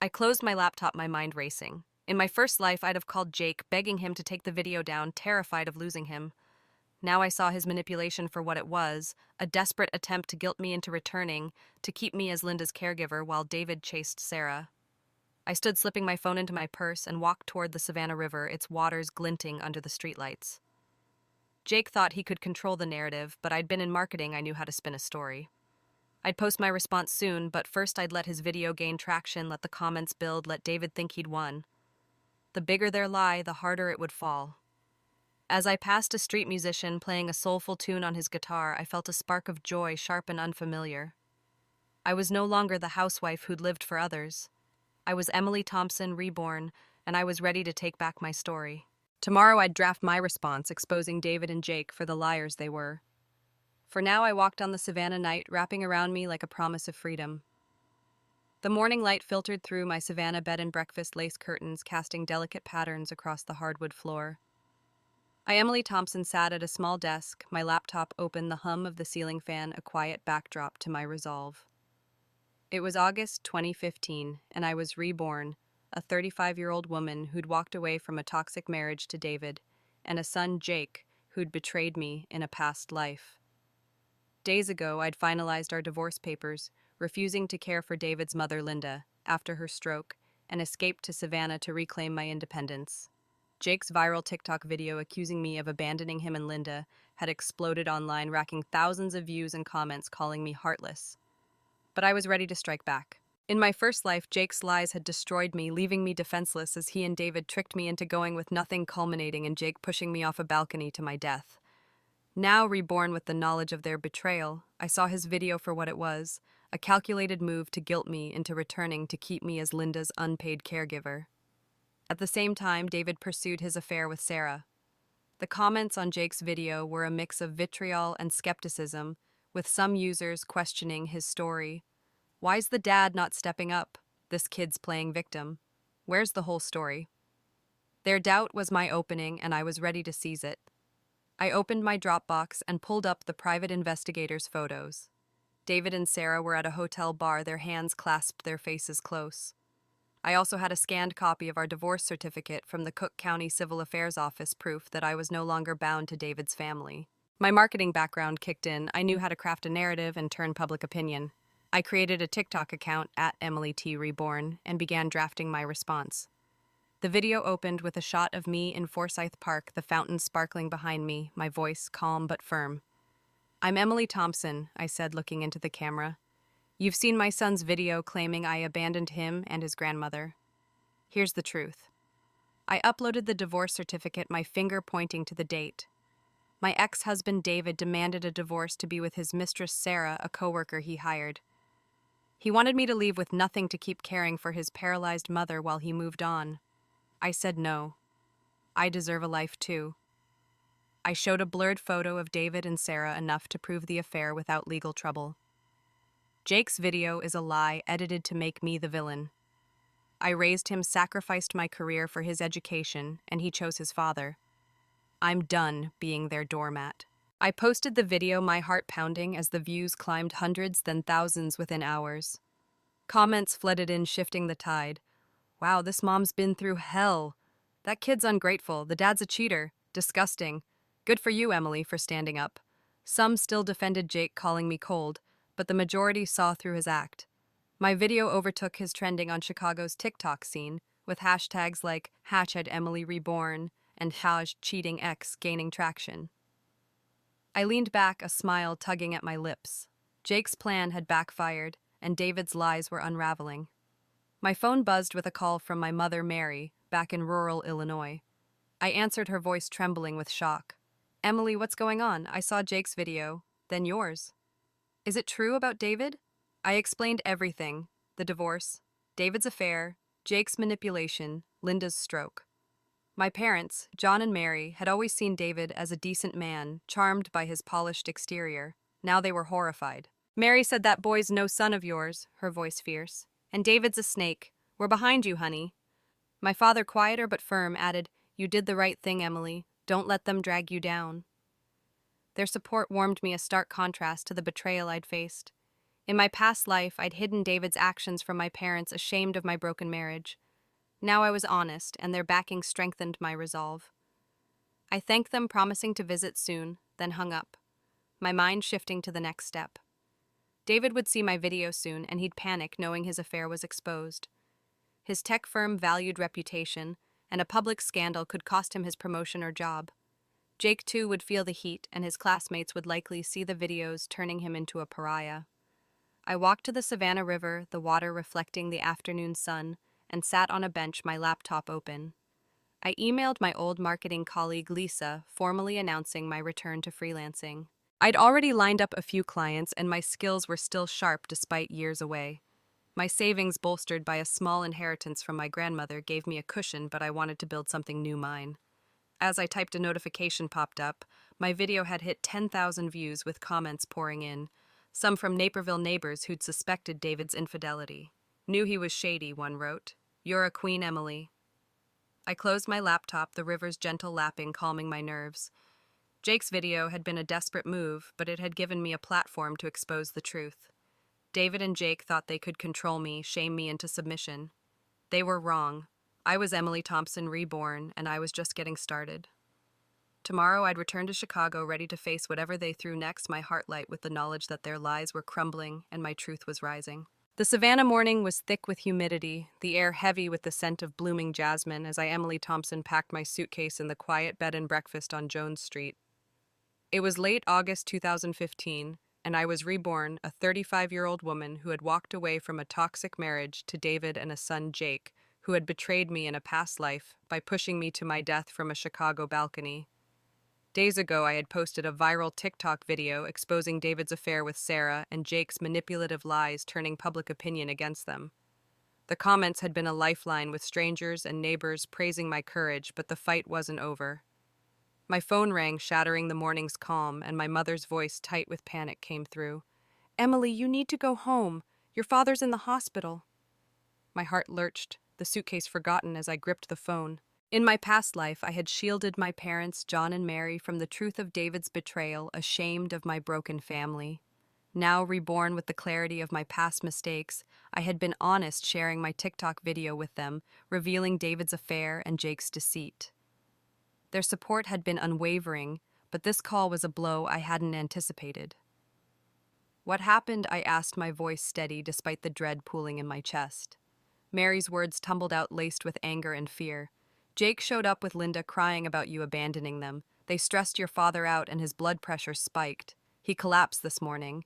A: I closed my laptop, my mind racing. In my first life, I'd have called Jake, begging him to take the video down, terrified of losing him. Now I saw his manipulation for what it was, a desperate attempt to guilt me into returning, to keep me as Linda's caregiver while David chased Sarah. I stood slipping my phone into my purse and walked toward the Savannah River, its waters glinting under the streetlights. Jake thought he could control the narrative, but I'd been in marketing, I knew how to spin a story. I'd post my response soon, but first I'd let his video gain traction, let the comments build, let David think he'd won. The bigger their lie, the harder it would fall. As I passed a street musician playing a soulful tune on his guitar, I felt a spark of joy, sharp and unfamiliar. I was no longer the housewife who'd lived for others. I was Emily Thompson, reborn, and I was ready to take back my story. Tomorrow I'd draft my response, exposing David and Jake for the liars they were. For now I walked on the Savannah night, wrapping around me like a promise of freedom. The morning light filtered through my Savannah bed and breakfast lace curtains, casting delicate patterns across the hardwood floor. Emily Thompson sat at a small desk, my laptop open, the hum of the ceiling fan a quiet backdrop to my resolve. It was August 2015, and I was reborn, a 35-year-old woman who'd walked away from a toxic marriage to David, and a son, Jake, who'd betrayed me in a past life. Days ago, I'd finalized our divorce papers, refusing to care for David's mother, Linda, after her stroke, and escaped to Savannah to reclaim my independence. Jake's viral TikTok video accusing me of abandoning him and Linda had exploded online, racking thousands of views and comments calling me heartless. But I was ready to strike back. In my first life, Jake's lies had destroyed me, leaving me defenseless as he and David tricked me into going with nothing, culminating in Jake pushing me off a balcony to my death. Now, reborn with the knowledge of their betrayal, I saw his video for what it was, a calculated move to guilt me into returning to keep me as Linda's unpaid caregiver. At the same time, David pursued his affair with Sarah. The comments on Jake's video were a mix of vitriol and skepticism, with some users questioning his story. Why's the dad not stepping up? This kid's playing victim. Where's the whole story? Their doubt was my opening, and I was ready to seize it. I opened my Dropbox and pulled up the private investigator's photos. David and Sarah were at a hotel bar, their hands clasped, their faces close. I also had a scanned copy of our divorce certificate from the Cook County Civil Affairs Office, proof that I was no longer bound to David's family. My marketing background kicked in. I knew how to craft a narrative and turn public opinion. I created a TikTok account at Emily T. Reborn and began drafting my response. The video opened with a shot of me in Forsyth Park, the fountain sparkling behind me, my voice calm but firm. I'm Emily Thompson, I said, looking into the camera. You've seen my son's video claiming I abandoned him and his grandmother. Here's the truth. I uploaded the divorce certificate, my finger pointing to the date. My ex-husband David demanded a divorce to be with his mistress Sarah, a coworker he hired. He wanted me to leave with nothing to keep caring for his paralyzed mother while he moved on. I said no. I deserve a life too. I showed a blurred photo of David and Sarah, enough to prove the affair without legal trouble. Jake's video is a lie edited to make me the villain. I raised him, sacrificed my career for his education, and he chose his father. I'm done being their doormat. I posted the video, my heart pounding as the views climbed hundreds, then thousands within hours. Comments flooded in, shifting the tide. Wow, this mom's been through hell. That kid's ungrateful. The dad's a cheater. Disgusting. Good for you, Emily, for standing up. Some still defended Jake, calling me cold, but the majority saw through his act. My video overtook his trending on Chicago's TikTok scene, with hashtags like #Emily Reborn and #CheatingX gaining traction. I leaned back, a smile tugging at my lips. Jake's plan had backfired, and David's lies were unraveling. My phone buzzed with a call from my mother, Mary, back in rural Illinois. I answered, her voice trembling with shock. Emily, what's going on? I saw Jake's video, then yours. Is it true about David? I explained everything: the divorce, David's affair, Jake's manipulation, Linda's stroke. My parents, John and Mary, had always seen David as a decent man, charmed by his polished exterior. Now they were horrified. Mary said, that boy's no son of yours, her voice fierce. And David's a snake. We're behind you, honey. My father, quieter but firm, added, you did the right thing, Emily. Don't let them drag you down. Their support warmed me, a stark contrast to the betrayal I'd faced. In my past life, I'd hidden David's actions from my parents, ashamed of my broken marriage. Now I was honest, and their backing strengthened my resolve. I thanked them, promising to visit soon, then hung up, my mind shifting to the next step. David would see my video soon, and he'd panic knowing his affair was exposed. His tech firm valued reputation, and a public scandal could cost him his promotion or job. Jake, too, would feel the heat, and his classmates would likely see the videos, turning him into a pariah. I walked to the Savannah River, the water reflecting the afternoon sun, and sat on a bench, my laptop open. I emailed my old marketing colleague Lisa, formally announcing my return to freelancing. I'd already lined up a few clients, and my skills were still sharp despite years away. My savings, bolstered by a small inheritance from my grandmother, gave me a cushion, but I wanted to build something new mine. As I typed, a notification popped up. My video had hit 10,000 views, with comments pouring in, some from Naperville neighbors who'd suspected David's infidelity. Knew he was shady, one wrote. You're a queen, Emily. I closed my laptop, the river's gentle lapping calming my nerves. Jake's video had been a desperate move, but it had given me a platform to expose the truth. David and Jake thought they could control me, shame me into submission. They were wrong. I was Emily Thompson, reborn, and I was just getting started. Tomorrow I'd return to Chicago, ready to face whatever they threw next, my heart light with the knowledge that their lies were crumbling and my truth was rising. The Savannah morning was thick with humidity, the air heavy with the scent of blooming jasmine, as I, Emily Thompson, packed my suitcase in the quiet bed and breakfast on Jones Street. It was late August 2015, and I was reborn, a 35-year-old woman who had walked away from a toxic marriage to David and a son, Jake, who had betrayed me in a past life by pushing me to my death from a Chicago balcony. Days ago, I had posted a viral TikTok video exposing David's affair with Sarah and Jake's manipulative lies, turning public opinion against them. The comments had been a lifeline, with strangers and neighbors praising my courage, but the fight wasn't over. My phone rang, shattering the morning's calm, and my mother's voice, tight with panic, came through. Emily, you need to go home. Your father's in the hospital. My heart lurched, the suitcase forgotten as I gripped the phone. In my past life, I had shielded my parents, John and Mary, from the truth of David's betrayal, ashamed of my broken family. Now, reborn with the clarity of my past mistakes, I had been honest, sharing my TikTok video with them, revealing David's affair and Jake's deceit. Their support had been unwavering, but this call was a blow I hadn't anticipated. What happened? I asked, my voice steady despite the dread pooling in my chest. Mary's words tumbled out, laced with anger and fear. Jake showed up with Linda, crying about you abandoning them. They stressed your father out and his blood pressure spiked. He collapsed this morning.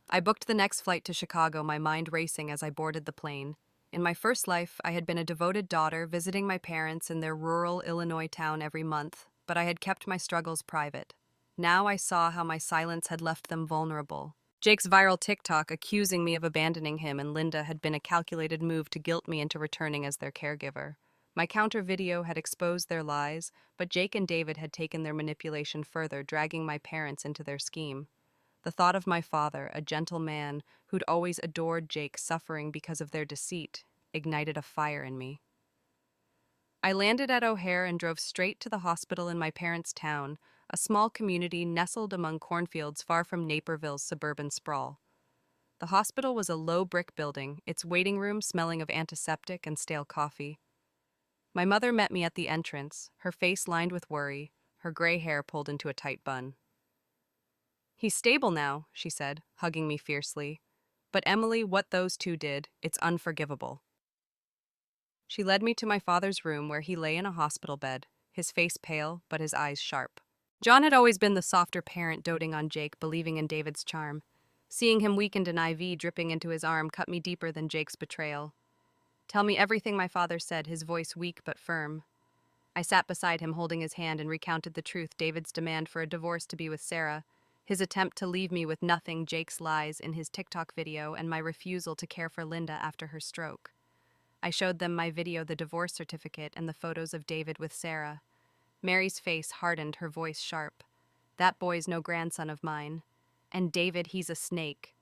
A: I booked the next flight to Chicago, my mind racing as I boarded the plane. In my first life, I had been a devoted daughter, visiting my parents in their rural Illinois town every month, but I had kept my struggles private. Now I saw how my silence had left them vulnerable. Jake's viral TikTok accusing me of abandoning him and Linda had been a calculated move to guilt me into returning as their caregiver. My counter video had exposed their lies, but Jake and David had taken their manipulation further, dragging my parents into their scheme. The thought of my father, a gentle man who'd always adored Jake, suffering because of their deceit, ignited a fire in me. I landed at O'Hare and drove straight to the hospital in my parents' town, a small community nestled among cornfields far from Naperville's suburban sprawl. The hospital was a low brick building, its waiting room smelling of antiseptic and stale coffee. My mother met me at the entrance, her face lined with worry, her gray hair pulled into a tight bun. "He's stable now," she said, hugging me fiercely. "But Emily, what those two did, it's unforgivable." She led me to my father's room where he lay in a hospital bed, his face pale but his eyes sharp. John had always been the softer parent doting on Jake, believing in David's charm. Seeing him weakened and IV dripping into his arm cut me deeper than Jake's betrayal. "Tell me everything," my father said, his voice weak but firm. I sat beside him holding his hand and recounted the truth: David's demand for a divorce to be with Sarah, his attempt to leave me with nothing, Jake's lies in his TikTok video, and my refusal to care for Linda after her stroke. I showed them my video, the divorce certificate, and the photos of David with Sarah. Mary's face hardened, her voice sharp. "That boy's no grandson of mine. And David, he's a snake.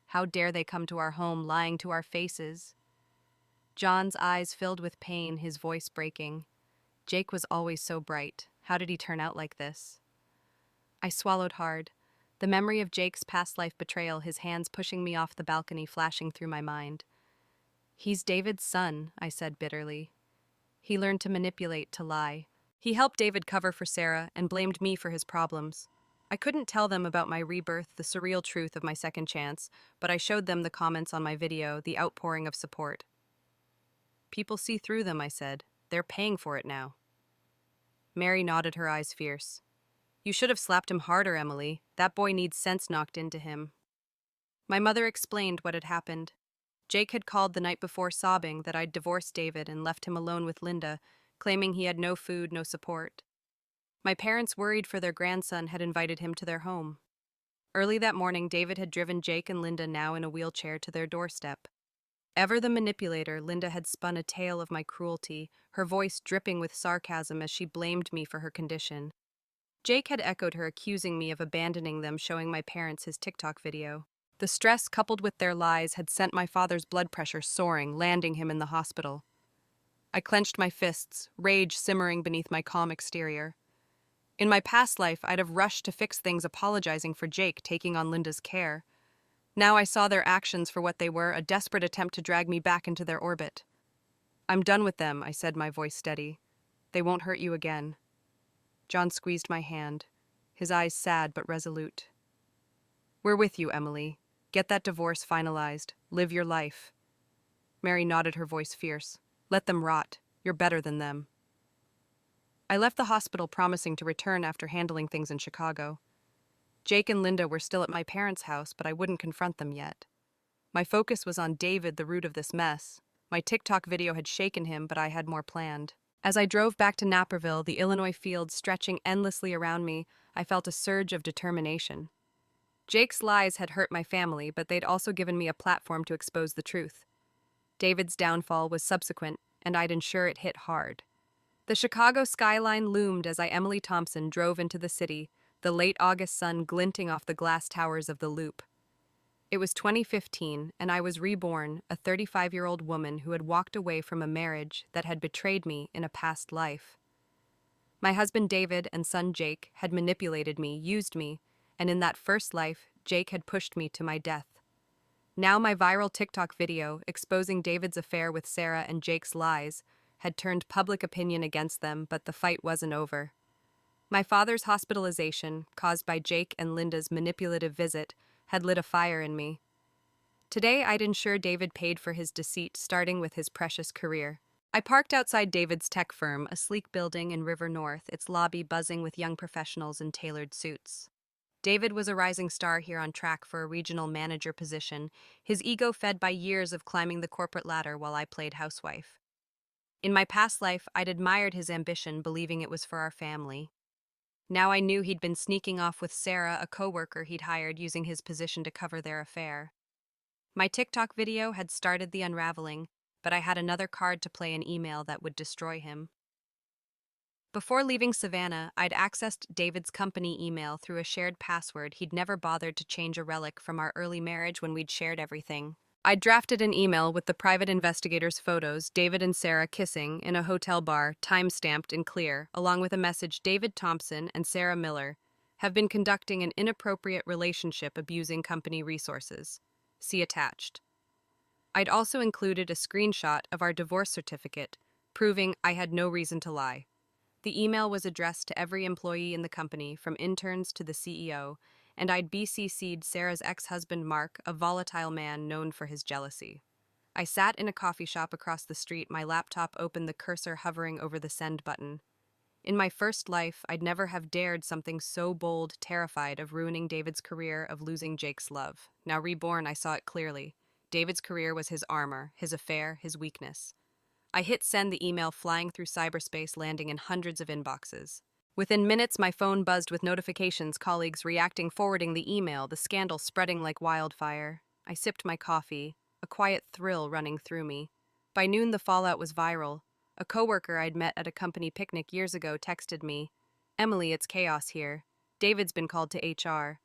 A: How dare they come to our home lying to our faces?" John's eyes filled with pain, his voice breaking. "Jake was always so bright. How did he turn out like this?" I swallowed hard. The memory of Jake's past life betrayal, his hands pushing me off the balcony, flashing through my mind. "He's David's son," I said bitterly. "He learned to manipulate, to lie. He helped David cover for Sarah and blamed me for his problems. I couldn't tell them about my rebirth, the surreal truth of my second chance, but I showed them the comments on my video, the outpouring of support. People see through them," I said. "They're paying for it now." Mary nodded, her eyes fierce. "You should have slapped him harder, Emily. That boy needs sense knocked into him." My mother explained what had happened. Jake had called the night before sobbing that I'd divorced David and left him alone with Linda, claiming he had no food, no support. My parents, worried for their grandson, had invited him to their home. Early that morning, David had driven Jake and Linda, now in a wheelchair, to their doorstep. Ever the manipulator, Linda had spun a tale of my cruelty, her voice dripping with sarcasm as she blamed me for her condition. Jake had echoed her, accusing me of abandoning them, showing my parents his TikTok video. The stress coupled with their lies had sent my father's blood pressure soaring, landing him in the hospital. I clenched my fists, rage simmering beneath my calm exterior. In my past life, I'd have rushed to fix things, apologizing for Jake, taking on Linda's care. Now I saw their actions for what they were, a desperate attempt to drag me back into their orbit. "I'm done with them," I said, my voice steady. "They won't hurt you again." John squeezed my hand, his eyes sad but resolute. "We're with you, Emily. Get that divorce finalized. Live your life." Mary nodded, her voice fierce. "Let them rot. You're better than them." I left the hospital, promising to return after handling things in Chicago. Jake and Linda were still at my parents' house, but I wouldn't confront them yet. My focus was on David, the root of this mess. My TikTok video had shaken him, but I had more planned. As I drove back to Naperville, the Illinois fields stretching endlessly around me, I felt a surge of determination. Jake's lies had hurt my family, but they'd also given me a platform to expose the truth. David's downfall was subsequent, and I'd ensure it hit hard. The Chicago skyline loomed as Emily Thompson drove into the city, the late August sun glinting off the glass towers of the Loop. It was 2015, and I was reborn, a 35-year-old woman who had walked away from a marriage that had betrayed me in a past life. My husband David and son Jake had manipulated me, used me, and in that first life, Jake had pushed me to my death. Now my viral TikTok video, exposing David's affair with Sarah and Jake's lies, had turned public opinion against them, but the fight wasn't over. My father's hospitalization, caused by Jake and Linda's manipulative visit, had lit a fire in me. Today, I'd ensure David paid for his deceit, starting with his precious career. I parked outside David's tech firm, a sleek building in River North, its lobby buzzing with young professionals in tailored suits. David was a rising star here, on track for a regional manager position, his ego fed by years of climbing the corporate ladder while I played housewife. In my past life, I'd admired his ambition, believing it was for our family. Now I knew he'd been sneaking off with Sarah, a coworker he'd hired, using his position to cover their affair. My TikTok video had started the unraveling, but I had another card to play, an email that would destroy him. Before leaving Savannah, I'd accessed David's company email through a shared password. He'd never bothered to change a relic from our early marriage when we'd shared everything. I'd drafted an email with the private investigator's photos, David and Sarah kissing in a hotel bar, time-stamped in clear, along with a message: David Thompson and Sarah Miller have been conducting an inappropriate relationship abusing company resources. See attached. I'd also included a screenshot of our divorce certificate, proving I had no reason to lie. The email was addressed to every employee in the company, from interns to the CEO, and I'd BCC'd Sarah's ex-husband Mark, a volatile man known for his jealousy. I sat in a coffee shop across the street, my laptop open, the cursor hovering over the send button. In my first life, I'd never have dared something so bold, terrified of ruining David's career, of losing Jake's love. Now reborn, I saw it clearly. David's career was his armor, his affair, his weakness. I hit send, the email flying through cyberspace, landing in hundreds of inboxes. Within minutes, my phone buzzed with notifications, colleagues reacting, forwarding the email, the scandal spreading like wildfire. I sipped my coffee, a quiet thrill running through me. By noon, the fallout was viral. A coworker I'd met at a company picnic years ago texted me, "Emily, it's chaos here. David's been called to HR."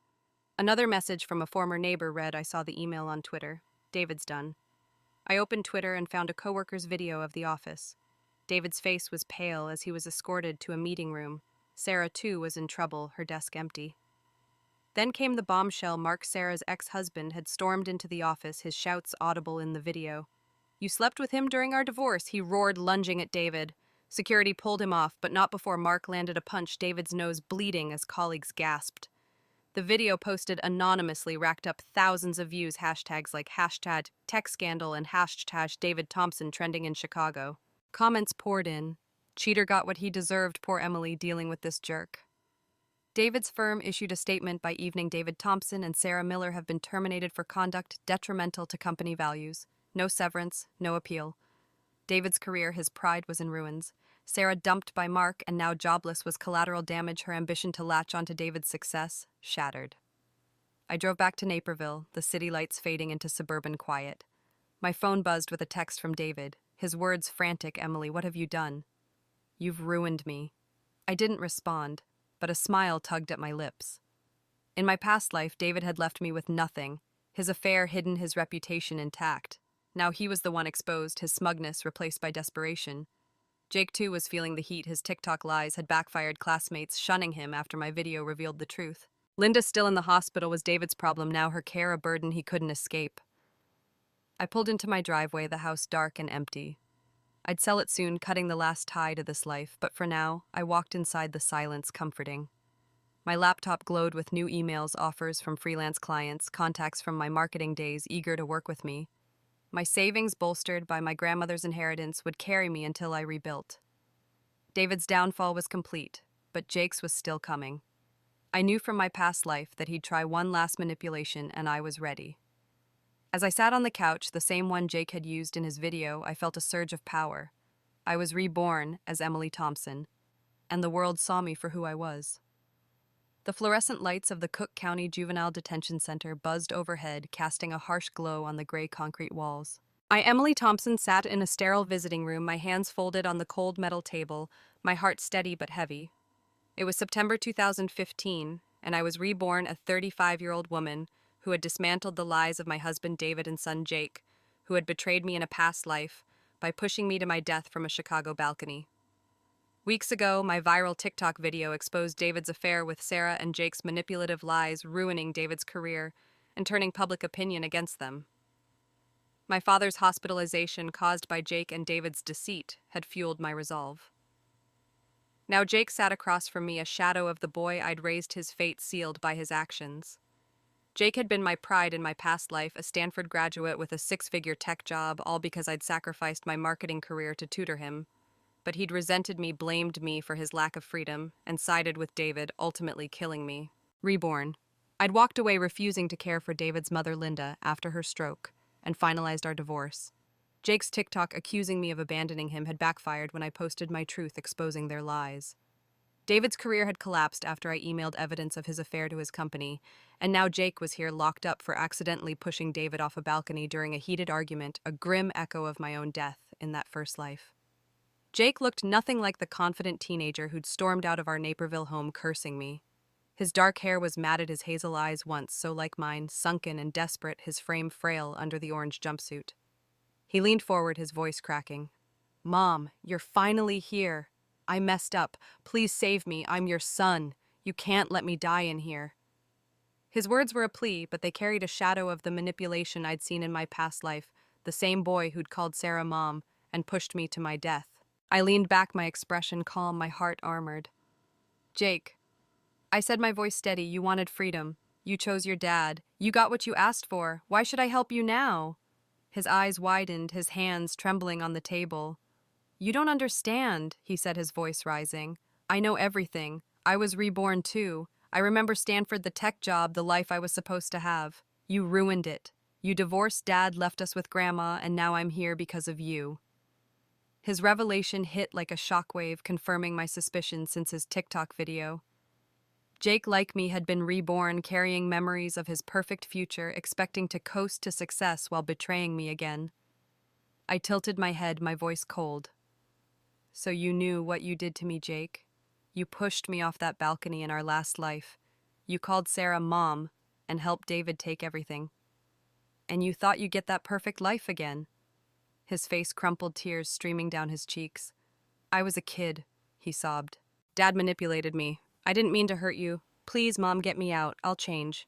A: Another message from a former neighbor read, "I saw the email on Twitter. David's done." I opened Twitter and found a coworker's video of the office. David's face was pale as he was escorted to a meeting room. Sarah, too, was in trouble, her desk empty. Then came the bombshell: Mark, Sarah's ex-husband, had stormed into the office, his shouts audible in the video. "You slept with him during our divorce," he roared, lunging at David. Security pulled him off, but not before Mark landed a punch, David's nose bleeding as colleagues gasped. The video, posted anonymously, racked up thousands of views, hashtags like hashtag tech scandal and hashtag David Thompson trending in Chicago. Comments poured in. "Cheater got what he deserved, poor Emily dealing with this jerk." David's firm issued a statement by evening: David Thompson and Sarah Miller have been terminated for conduct detrimental to company values. No severance, no appeal. David's career, his pride, was in ruins. Sarah, dumped by Mark and now jobless, was collateral damage. Her ambition to latch onto David's success, shattered. I drove back to Naperville, the city lights fading into suburban quiet. My phone buzzed with a text from David, his words frantic: "Emily, what have you done? You've ruined me." I didn't respond, but a smile tugged at my lips. In my past life, David had left me with nothing, his affair hidden, his reputation intact. Now he was the one exposed, his smugness replaced by desperation. Jake, too, was feeling the heat. His TikTok lies had backfired, classmates shunning him after my video revealed the truth. Linda, still in the hospital, was David's problem, now her care a burden he couldn't escape. I pulled into my driveway, the house dark and empty. I'd sell it soon, cutting the last tie to this life, but for now, I walked inside, the silence comforting. My laptop glowed with new emails, offers from freelance clients, contacts from my marketing days eager to work with me. My savings, bolstered by my grandmother's inheritance, would carry me until I rebuilt. David's downfall was complete, but Jake's was still coming. I knew from my past life that he'd try one last manipulation, and I was ready. As I sat on the couch, the same one Jake had used in his video, I felt a surge of power. I was reborn as Emily Thompson, and the world saw me for who I was. The fluorescent lights of the Cook County Juvenile Detention Center buzzed overhead, casting a harsh glow on the gray concrete walls. I, Emily Thompson, sat in a sterile visiting room, my hands folded on the cold metal table, my heart steady but heavy. It was September 2015, and I was reborn, a 35-year-old woman who had dismantled the lies of my husband David and son Jake, who had betrayed me in a past life by pushing me to my death from a Chicago balcony. Weeks ago, my viral TikTok video exposed David's affair with Sarah and Jake's manipulative lies, ruining David's career and turning public opinion against them. My father's hospitalization, caused by Jake and David's deceit, had fueled my resolve. Now Jake sat across from me, a shadow of the boy I'd raised, his fate sealed by his actions. Jake had been my pride in my past life, a Stanford graduate with a six-figure tech job, all because I'd sacrificed my marketing career to tutor him. But he'd resented me, blamed me for his lack of freedom, and sided with David, ultimately killing me. Reborn. I'd walked away, refusing to care for David's mother, Linda, after her stroke, and finalized our divorce. Jake's TikTok accusing me of abandoning him had backfired when I posted my truth, exposing their lies. David's career had collapsed after I emailed evidence of his affair to his company, and now Jake was here, locked up for accidentally pushing David off a balcony during a heated argument, a grim echo of my own death in that first life. Jake looked nothing like the confident teenager who'd stormed out of our Naperville home cursing me. His dark hair was matted, his hazel eyes once so like mine, sunken and desperate, his frame frail under the orange jumpsuit. He leaned forward, his voice cracking. "Mom, you're finally here. I messed up. Please save me. I'm your son. You can't let me die in here." His words were a plea, but they carried a shadow of the manipulation I'd seen in my past life, the same boy who'd called Sarah Mom and pushed me to my death. I leaned back, my expression calm, my heart armored. "Jake," I said, my voice steady, "you wanted freedom. You chose your dad. You got what you asked for. Why should I help you now?" His eyes widened, his hands trembling on the table. "You don't understand," he said, his voice rising. "I know everything. I was reborn too. I remember Stanford, the tech job, the life I was supposed to have. You ruined it. You divorced Dad, left us with Grandma, and now I'm here because of you." His revelation hit like a shockwave, confirming my suspicions since his TikTok video. Jake, like me, had been reborn, carrying memories of his perfect future, expecting to coast to success while betraying me again. I tilted my head, my voice cold. "So you knew what you did to me, Jake? You pushed me off that balcony in our last life. You called Sarah Mom and helped David take everything. And you thought you'd get that perfect life again." His face crumpled, tears streaming down his cheeks. "I was a kid," he sobbed. "Dad manipulated me. I didn't mean to hurt you. Please, Mom, get me out. I'll change."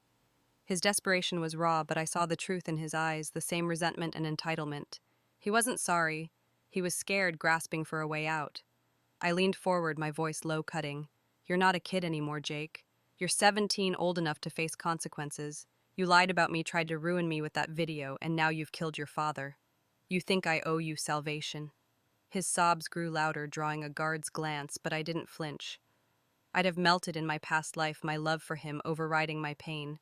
A: His desperation was raw, but I saw the truth in his eyes, the same resentment and entitlement. He wasn't sorry. He was scared, grasping for a way out. I leaned forward, my voice low, cutting. "You're not a kid anymore, Jake. You're 17, old enough to face consequences. You lied about me, tried to ruin me with that video, and now you've killed your father. You think I owe you salvation." His sobs grew louder, drawing a guard's glance, but I didn't flinch. I'd have melted in my past life, my love for him overriding my pain.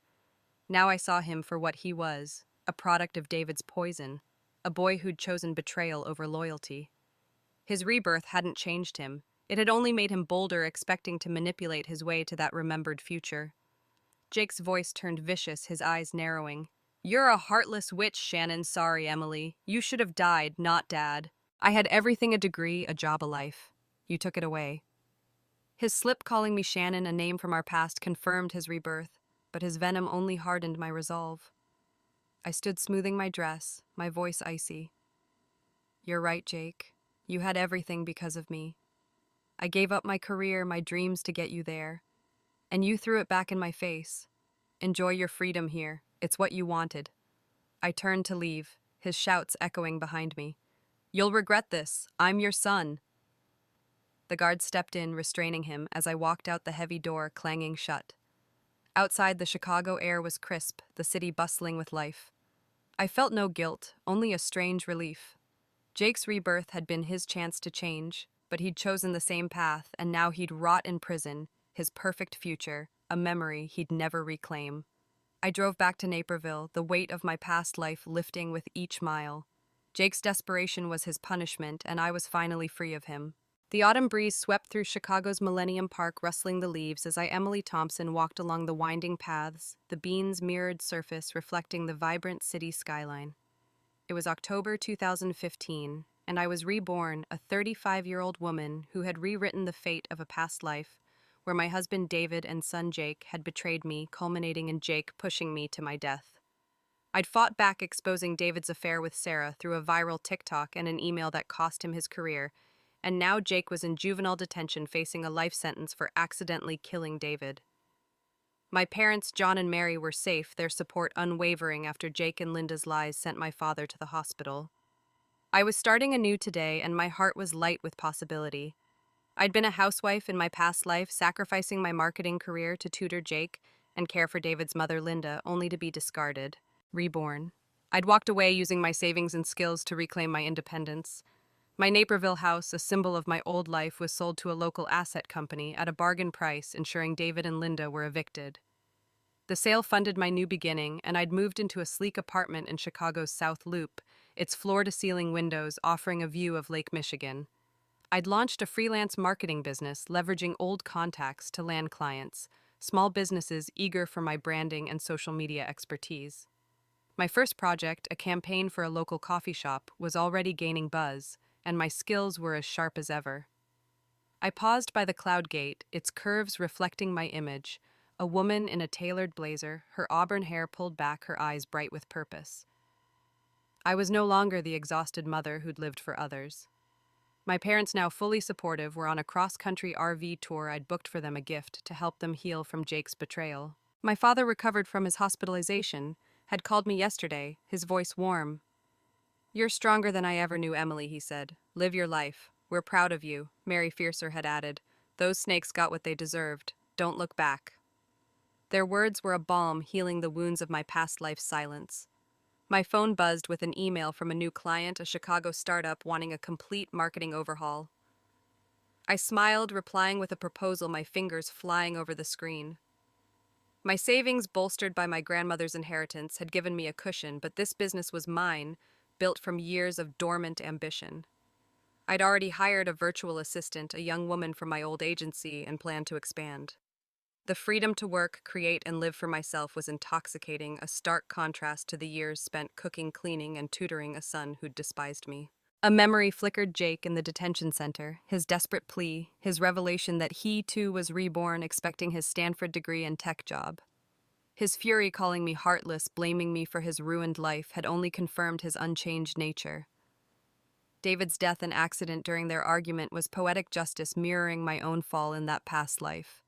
A: Now I saw him for what he was, a product of David's poison, a boy who'd chosen betrayal over loyalty. His rebirth hadn't changed him. It had only made him bolder, expecting to manipulate his way to that remembered future. Jake's voice turned vicious, his eyes narrowing. "You're a heartless witch, Shannon. Sorry, Emily. You should have died, not Dad. I had everything, a degree, a job, a life. You took it away." His slip calling me Shannon, a name from our past, confirmed his rebirth, but his venom only hardened my resolve. I stood smoothing my dress, my voice icy. "You're right, Jake. You had everything because of me. I gave up my career, my dreams to get you there. And you threw it back in my face. Enjoy your freedom here. It's what you wanted." I turned to leave, his shouts echoing behind me. "You'll regret this. I'm your son." The guard stepped in, restraining him, as I walked out, the heavy door clanging shut. Outside, the Chicago air was crisp, the city bustling with life. I felt no guilt, only a strange relief. Jake's rebirth had been his chance to change, but he'd chosen the same path, and now he'd rot in prison, his perfect future, a memory he'd never reclaim. I drove back to Naperville, the weight of my past life lifting with each mile. Jake's desperation was his punishment, and I was finally free of him. The autumn breeze swept through Chicago's Millennium Park, rustling the leaves as I, Emily Thompson, walked along the winding paths, the beans' mirrored surface reflecting the vibrant city skyline. It was October 2015, and I was reborn, a 35-year-old woman who had rewritten the fate of a past life, where my husband David and son Jake had betrayed me, culminating in Jake pushing me to my death. I'd fought back, exposing David's affair with Sarah through a viral TikTok and an email that cost him his career, and now Jake was in juvenile detention facing a life sentence for accidentally killing David. My parents, John and Mary, were safe, their support unwavering after Jake and Linda's lies sent my father to the hospital. I was starting anew today, and my heart was light with possibility. I'd been a housewife in my past life, sacrificing my marketing career to tutor Jake and care for David's mother, Linda, only to be discarded. Reborn. I'd walked away using my savings and skills to reclaim my independence. My Naperville house, a symbol of my old life, was sold to a local asset company at a bargain price, ensuring David and Linda were evicted. The sale funded my new beginning, and I'd moved into a sleek apartment in Chicago's South Loop, its floor-to-ceiling windows offering a view of Lake Michigan. I'd launched a freelance marketing business, leveraging old contacts to land clients, small businesses eager for my branding and social media expertise. My first project, a campaign for a local coffee shop, was already gaining buzz, and my skills were as sharp as ever. I paused by the cloud gate, its curves reflecting my image, A woman in a tailored blazer, her auburn hair pulled back, her eyes bright with purpose. I was no longer the exhausted mother who'd lived for others. My parents, now fully supportive, were on a cross-country RV tour I'd booked for them, a gift to help them heal from Jake's betrayal. My father recovered from his hospitalization, had called me yesterday, his voice warm. "You're stronger than I ever knew, Emily," he said. "Live your life. We're proud of you," Mary Fiercer had added. "Those snakes got what they deserved. Don't look back." Their words were a balm healing the wounds of my past life's silence. My phone buzzed with an email from a new client, a Chicago startup wanting a complete marketing overhaul. I smiled, replying with a proposal, my fingers flying over the screen. My savings, bolstered by my grandmother's inheritance, had given me a cushion, but this business was mine, built from years of dormant ambition. I'd already hired a virtual assistant, a young woman from my old agency, and planned to expand. The freedom to work, create, and live for myself was intoxicating, a stark contrast to the years spent cooking, cleaning, and tutoring a son who'd despised me. A memory flickered Jake in the detention center, his desperate plea, his revelation that he, too, was reborn, expecting his Stanford degree and tech job. His fury, calling me heartless, blaming me for his ruined life, had only confirmed his unchanged nature. David's death and accident during their argument was poetic justice, mirroring my own fall in that past life.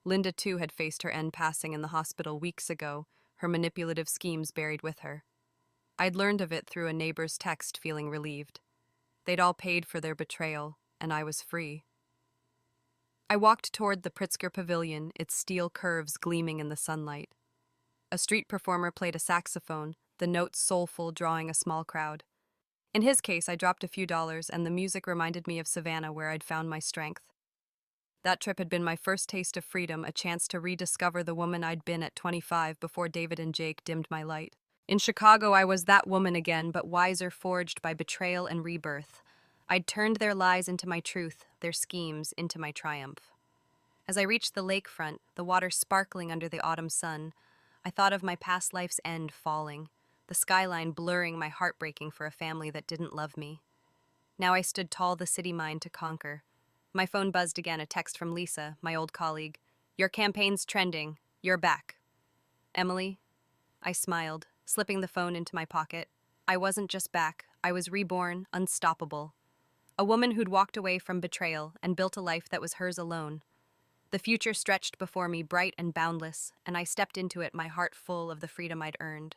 A: Linda, too, had faced her end, passing in the hospital weeks ago, her manipulative schemes buried with her. I'd learned of it through a neighbor's text, feeling relieved. They'd all paid for their betrayal, and I was free. I walked toward the Pritzker Pavilion, its steel curves gleaming in the sunlight. A street performer played a saxophone, the notes soulful, drawing a small crowd. In his case, I dropped a few dollars, and the music reminded me of Savannah, where I'd found my strength. That trip had been my first taste of freedom, a chance to rediscover the woman I'd been at 25 before David and Jake dimmed my light. In Chicago, I was that woman again, but wiser, forged by betrayal and rebirth. I'd turned their lies into my truth, their schemes into my triumph. As I reached the lakefront, the water sparkling under the autumn sun, I thought of my past life's end falling, the skyline blurring, my heart breaking for a family that didn't love me. Now I stood tall, the city mine to conquer. My phone buzzed again, a text from Lisa, my old colleague. "Your campaign's trending. You're back." "Emily?" I smiled, slipping the phone into my pocket. I wasn't just back. I was reborn, unstoppable. A woman who'd walked away from betrayal and built a life that was hers alone. The future stretched before me, bright and boundless, and I stepped into it, my heart full of the freedom I'd earned.